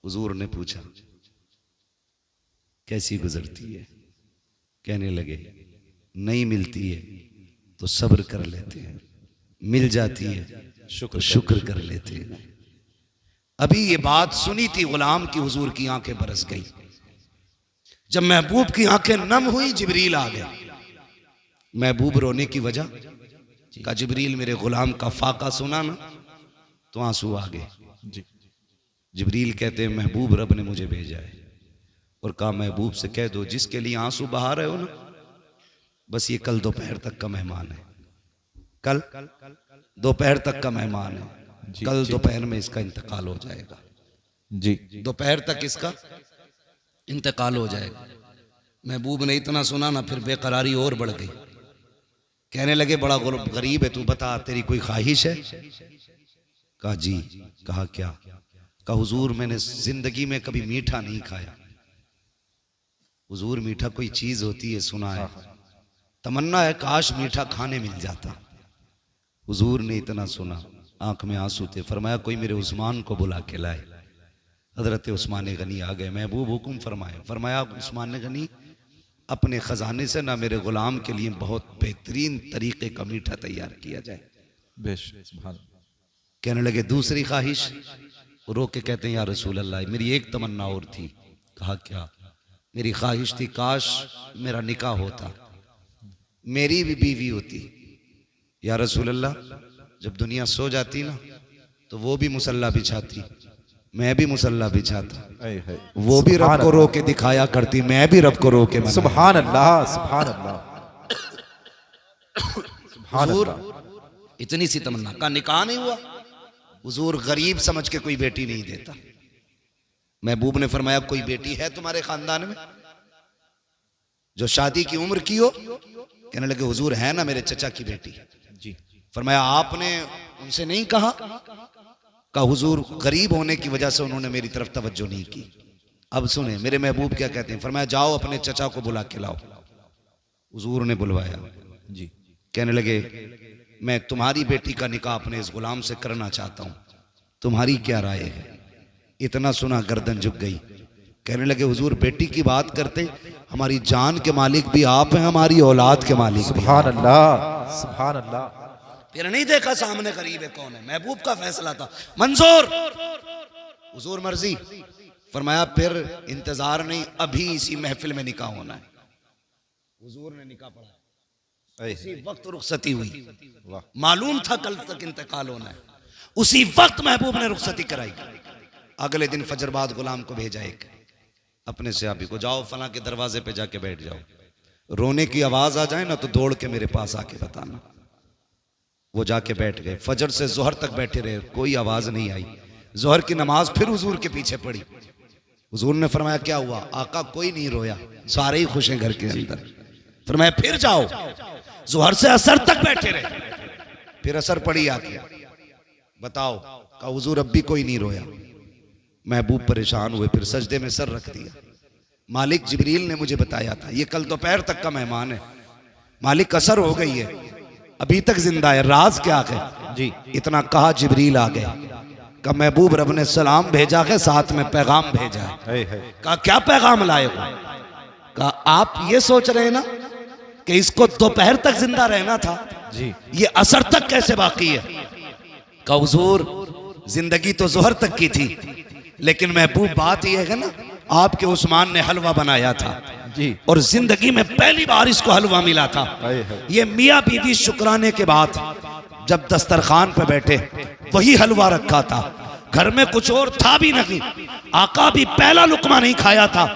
हुजूर ने पूछा कैसी गुजरती है, कहने लगे नहीं मिलती है तो सब्र कर लेते हैं, मिल जाती है शुक्र कर लेते हैं। अभी ये बात सुनी थी गुलाम की, हुजूर की आंखें बरस गई। जब महबूब की आंखें नम हुई, जिब्रील आ गया। महबूब रोने की वजह का, जिब्रील मेरे गुलाम का फाका सुना ना तो आंसू आ गए। जिब्रील कहते हैं महबूब रब ने मुझे भेजा है और कहा महबूब से कह दो जिसके लिए आंसू बहा रहे हो ना, बस ये कल दोपहर तक का मेहमान है, कल दोपहर तक का मेहमान है, कल दोपहर में इसका इंतकाल हो जाएगा। जी, दोपहर तक इसका इंतकाल हो जाएगा। महबूब ने इतना सुना ना, फिर बेकरारी और बढ़ गई। कहने लगे बड़ा गरीब है तू, बता तेरी कोई ख्वाहिश है? कहा जी। कहा क्या? कहा हुजूर मैंने जिंदगी में कभी मीठा नहीं खाया। हुजूर मीठा कोई चीज होती है सुना है, तमन्ना है काश मीठा खाने मिल जाता। हुजूर ने इतना सुना, आंख में आंसू थे, फरमाया कोई मेरे उस्मान को बुला के लाए। हजरत उस्मान गनी आ गए। महबूब हुक्म फरमाए। फरमाया उस्मान गनी अपने खजाने से ना मेरे गुलाम के लिए बहुत बेहतरीन तरीके का मीठा तैयार किया जाए। कहने लगे दूसरी ख्वाहिश। रो के कहते हैं या रसूल अल्लाह मेरी एक तमन्ना और थी। कहा क्या? मेरी ख्वाहिश थी काश मेरा निकाह होता, मेरी भी बीवी होती। या रसूल अल्लाह जब दुनिया सो जाती ना तो वो भी मुसल्ला बिछाती, मैं भी मुसल्ला बिछाता, वो भी रब को रो के दिखाया करती, मैं भी रब को रो के। सुभान अल्लाह, सुभान अल्लाह, सुभान अल्लाह। इतनी सी तमन्ना का निकाह नहीं हुआ। हुजूर गरीब समझ के कोई बेटी नहीं देता। महबूब ने फरमाया कोई बेटी है तुम्हारे खानदान में जो शादी की उम्र की हो? कहने लगे हुजूर है ना, मेरे चचा की बेटी जी। फरमाया आपने उनसे नहीं कहा? कहा हुजूर गरीब होने की वजह से उन्होंने मेरी तरफ तवज्जो नहीं की। अब सुने मेरे महबूब क्या कहते हैं। फरमाया जाओ अपने चचा को बुला के लाओ। हुजूर ने बुलवाया जी। कहने लगे मैं तुम्हारी बेटी का निकाह अपने इस गुलाम से करना चाहता हूं, तुम्हारी क्या राय है? इतना सुना गर्दन झुक गई। कहने लगे हुजूर बेटी की बात करते, हमारी जान के मालिक भी आप हैं, हमारी औलाद के मालिक। सुभान अल्लाह, सुभान अल्लाह। फिर नहीं देखा सामने करीब है कौन है, महबूब का फैसला था मंजूर, हुजूर मर्जी। फरमाया फिर इंतजार नहीं, अभी इसी महफिल में निकाह होना है। हुजूर ने निकाह पढ़ा, इसी वक्त रुखसती हुई। मालूम था कल तक इंतकाल होना है, उसी वक्त महबूब ने रुखसती कराई। अगले दिन फजर बाद गुलाम को भेजा एक अपने सहाबी को, जाओ फला के दरवाजे पे जाके बैठ जाओ, रोने की आवाज आ जाए ना तो दौड़ के मेरे पास आके बताना। वो जाके बैठ गए। फजर से जोहर तक बैठे रहे, कोई आवाज नहीं आई। जोहर की नमाज फिर हुजूर के पीछे पड़ी। हुजूर ने फरमाया क्या हुआ? आका कोई नहीं रोया, सारे ही खुश हैं घर के अंदर। फरमाया फिर जाओ। जोहर से असर तक बैठे रहे, फिर असर पड़ी आके, बताओ। कहा हुजूर अब भी कोई नहीं रोया। महबूब परेशान हुए, फिर सजदे में सर रख दिया। मालिक जिब्रील ने मुझे बताया था, ये कल दोपहर तक का मेहमान है, मालिक असर हो गई है, अभी तक जिंदा है, राज क्या है जी? इतना कहा जिब्रील आ गया। कहा महबूब रब ने सलाम भेजा है, साथ में पैगाम भेजा है। कहा क्या पैगाम लाए हो? कहा आप ये सोच रहे हैं ना कि इसको दोपहर तक जिंदा रहना था जी, ये असर तक कैसे बाकी है? कहा हुजूर जिंदगी तो जोहर तक की थी, लेकिन महबूब बात यह है ना, आपके उस्मान ने हलवा बनाया था जी, और जिंदगी में पहली बार इसको हलवा मिला था। ये मियाँ बीवी शुक्राने के बाद जब दस्तरखान पे बैठे, वही हलवा रखा था, घर में कुछ और था भी नहीं। आका भी पहला लुकमा नहीं खाया था,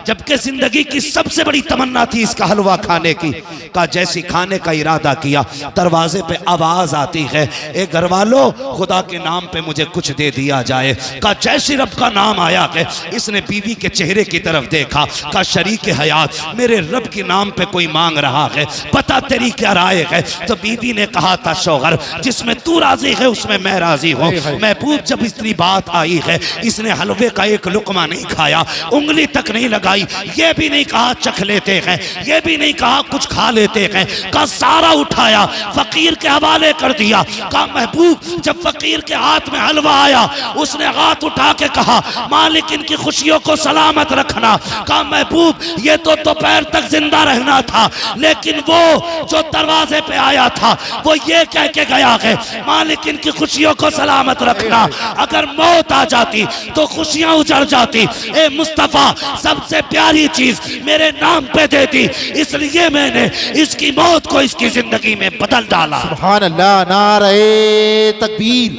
जबकि जिंदगी की सबसे बड़ी तमन्ना थी इसका हलवा खाने की। का जैसी खाने का इरादा किया, दरवाजे पे आवाज आती है, ए घर वालों खुदा के नाम पे मुझे कुछ दे दिया जाए। का जैसी रब का नाम आया है, इसने बीवी के चेहरे की तरफ देखा। का शरीक हयात मेरे रब के नाम पे कोई मांग रहा है, पता तेरी क्या राय है? तो बीवी ने कहा था शौहर जिसमें तू राजी है उसमें मैं राजी हूँ। महबूब जब इतनी बात आई है, इसने हलवे का एक लुकमा नहीं खाया, उंगली तक नहीं लगाई, ये भी नहीं कहा चख लेते हैं, ये भी नहीं कहा कुछ खा लेते हैं। का सारा उठाया फकीर के हवाले कर दिया। का महबूब जब फकीर के हाथ में हलवा आया, उसने हाथ उठा के कहा मालिक इनकी खुशियों को सलामत रखना। का महबूब ये तो दोपहर तक जिंदा रहना था, लेकिन वो जो दरवाजे पे आया था वो ये कह के गया है मालिक इनकी खुशियों को सलामत रखना। अगर मौत आ जाती तो खुशियां उजड़ जाती। ए मुस्तफा सबसे प्यारी चीज मेरे नाम पे दे दी, इसलिए मैंने इसकी मौत को इसकी जिंदगी में बदल डाला। सुभान अल्लाह। नारे तकबीर,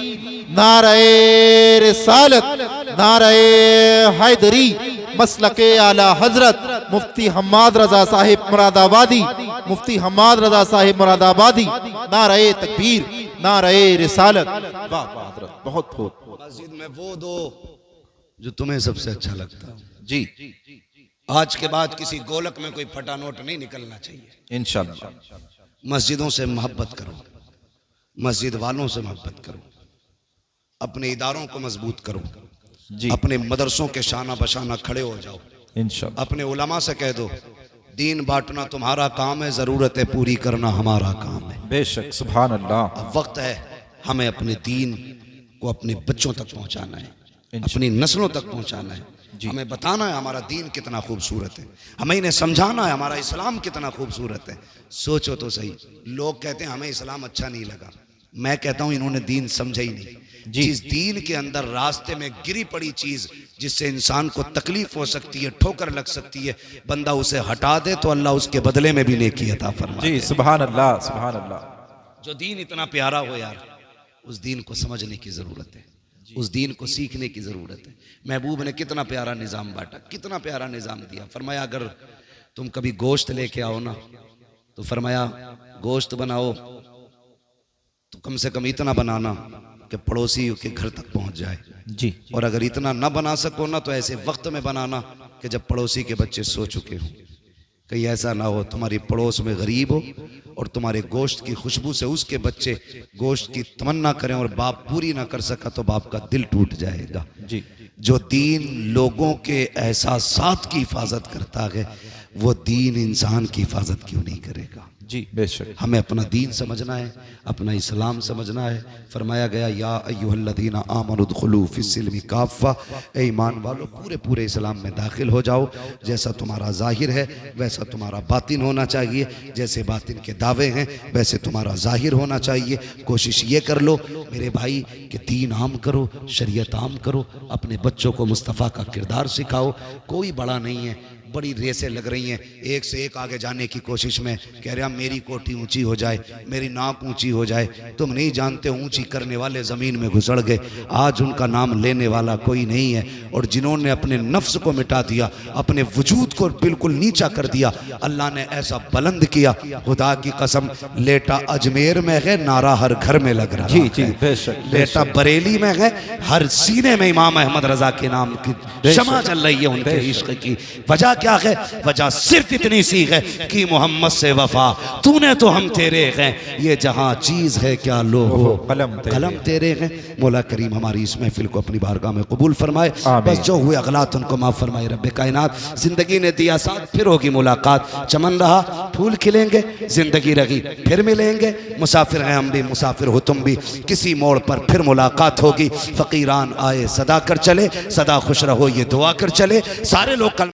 नारे रिसालत, नारे हैदरी, मसलके आला हजरत मुफ्ती हम्माद रजा साहिब मुरादाबादी, मुफ्ती हम्माद रजा साहिब मुरादाबादी। नारे तकबीर, नारे रिसालत। वाह वाह हजरत, बहुत बहुत। मस्जिद में वो दो जो तुम्हें सबसे अच्छा लगता जी। आज के बाद किसी गोलक में कोई फटा नोट नहीं निकलना चाहिए इंशाअल्लाह। मस्जिदों से मोहब्बत करो, मस्जिद वालों से मोहब्बत करो, अपने इदारों को मजबूत करो जी, अपने मदरसों के शाना बशाना खड़े हो जाओ इंशाअल्लाह। अपने उलमा से कह दो दीन बांटना तुम्हारा काम है, ज़रूरतें पूरी करना हमारा काम है। बेशक, सुभान अल्लाह। अब वक्त है हमें अपने दीन को अपने बच्चों तक पहुंचाना है, अपनी नस्लों तक पहुंचाना है। हमें बताना है हमारा दीन कितना खूबसूरत है, हमें इन्हें समझाना है हमारा इस्लाम कितना खूबसूरत है। सोचो तो सही, लोग कहते हैं हमें इस्लाम अच्छा नहीं लगा, मैं कहता हूं इन्होंने दीन समझा ही नहीं। जिस दीन के अंदर रास्ते में गिरी पड़ी चीज जिससे इंसान को तकलीफ हो सकती है, ठोकर लग सकती है, बंदा उसे हटा दे तो अल्लाह उसके बदले में भी नेकी अता फरमाए। जी सुभान अल्लाह, सुभान अल्लाह। जो दीन इतना प्यारा हो यार, उस दीन को समझने की जरूरत है, उस दीन को सीखने की जरूरत है। महबूब ने कितना प्यारा निजाम बांटा, कितना प्यारा निजाम दिया। फरमाया अगर तुम कभी गोश्त लेके आओ ना, तो फरमाया गोश्त बनाओ तो कम से कम इतना बनाना कि पड़ोसी के घर तक पहुंच जाए जी। और अगर इतना न बना सको ना तो ऐसे वक्त में बनाना कि जब पड़ोसी के बच्चे सो चुके हों। कहीं ऐसा ना हो तुम्हारी पड़ोस में गरीब हो और तुम्हारे गोश्त की खुशबू से उसके बच्चे गोश्त की तमन्ना करें और बाप पूरी ना कर सका तो बाप का दिल टूट जाएगा जी। जो दीन लोगों के एहसासात की हिफाजत करता है, वो दीन इंसान की हिफाजत क्यों नहीं करेगा। जी बेशक। हमें अपना दीन समझना है, अपना इस्लाम समझना है। फरमाया गया या अय्युहल्लज़ीना आमनु उदखुलू फिस्सिल्मि काफ़ा, ए ईमान वालों पूरे पूरे इस्लाम में दाखिल हो जाओ। जैसा तुम्हारा जाहिर है वैसा तुम्हारा बातिन होना चाहिए, जैसे बातिन के दावे हैं वैसे तुम्हारा जाहिर होना चाहिए। कोशिश ये कर लो मेरे भाई कि दीन आम करो, शरीयत आम करो, अपने बच्चों को मुस्तफ़ा का किरदार सिखाओ। कोई बड़ा नहीं है, बड़ी रेसें लग रही हैं, एक से एक आगे जाने की कोशिश में, कह रहे हैं मेरी कोठी ऊंची हो जाए, मेरी नाक ऊंची हो जाए। तुम नहीं जानते ऊंची करने वाले ज़मीन में घुसड़ गए, आज उनका नाम लेने वाला कोई नहीं है। और जिन्होंने अपने नफ्स को मिटा दिया, अपने वजूद को बिल्कुल नीचा कर दिया, अल्लाह ने ऐसा बुलंद किया, खुदा की कसम लेटा अजमेर में है, नारा हर घर में लग रहा जी जी है। बेशक। लेटा बरेली में है, हर सीने में इमाम अहमद रजा के नाम की शमा चल रही है उनके इश्क की। वजह क्या है? वजह सिर्फ इतनी सी है कि मोहम्मद से वफा तूने तो हम तेरे हैं, ये जहां चीज है क्या लो हो कलम तेरे हैं। मौला करीम हमारी इस महफिल को अपनी बारगाह में कबूल फरमाए, बस जो हुए अगलात उनको माफ फरमाए रब्बे कायनात। जिंदगी ने दिया साथ, फिर होगी मुलाकात, चमन रहा फूल खिलेंगे, जिंदगी रही फिर मिलेंगे। मुसाफिर हैं हम भी, मुसाफिर हो तुम भी, किसी मोड़ पर फिर मुलाकात होगी। फकीरान आए सदा कर चले, सदा खुश रहो ये दुआ कर चले। सारे लोग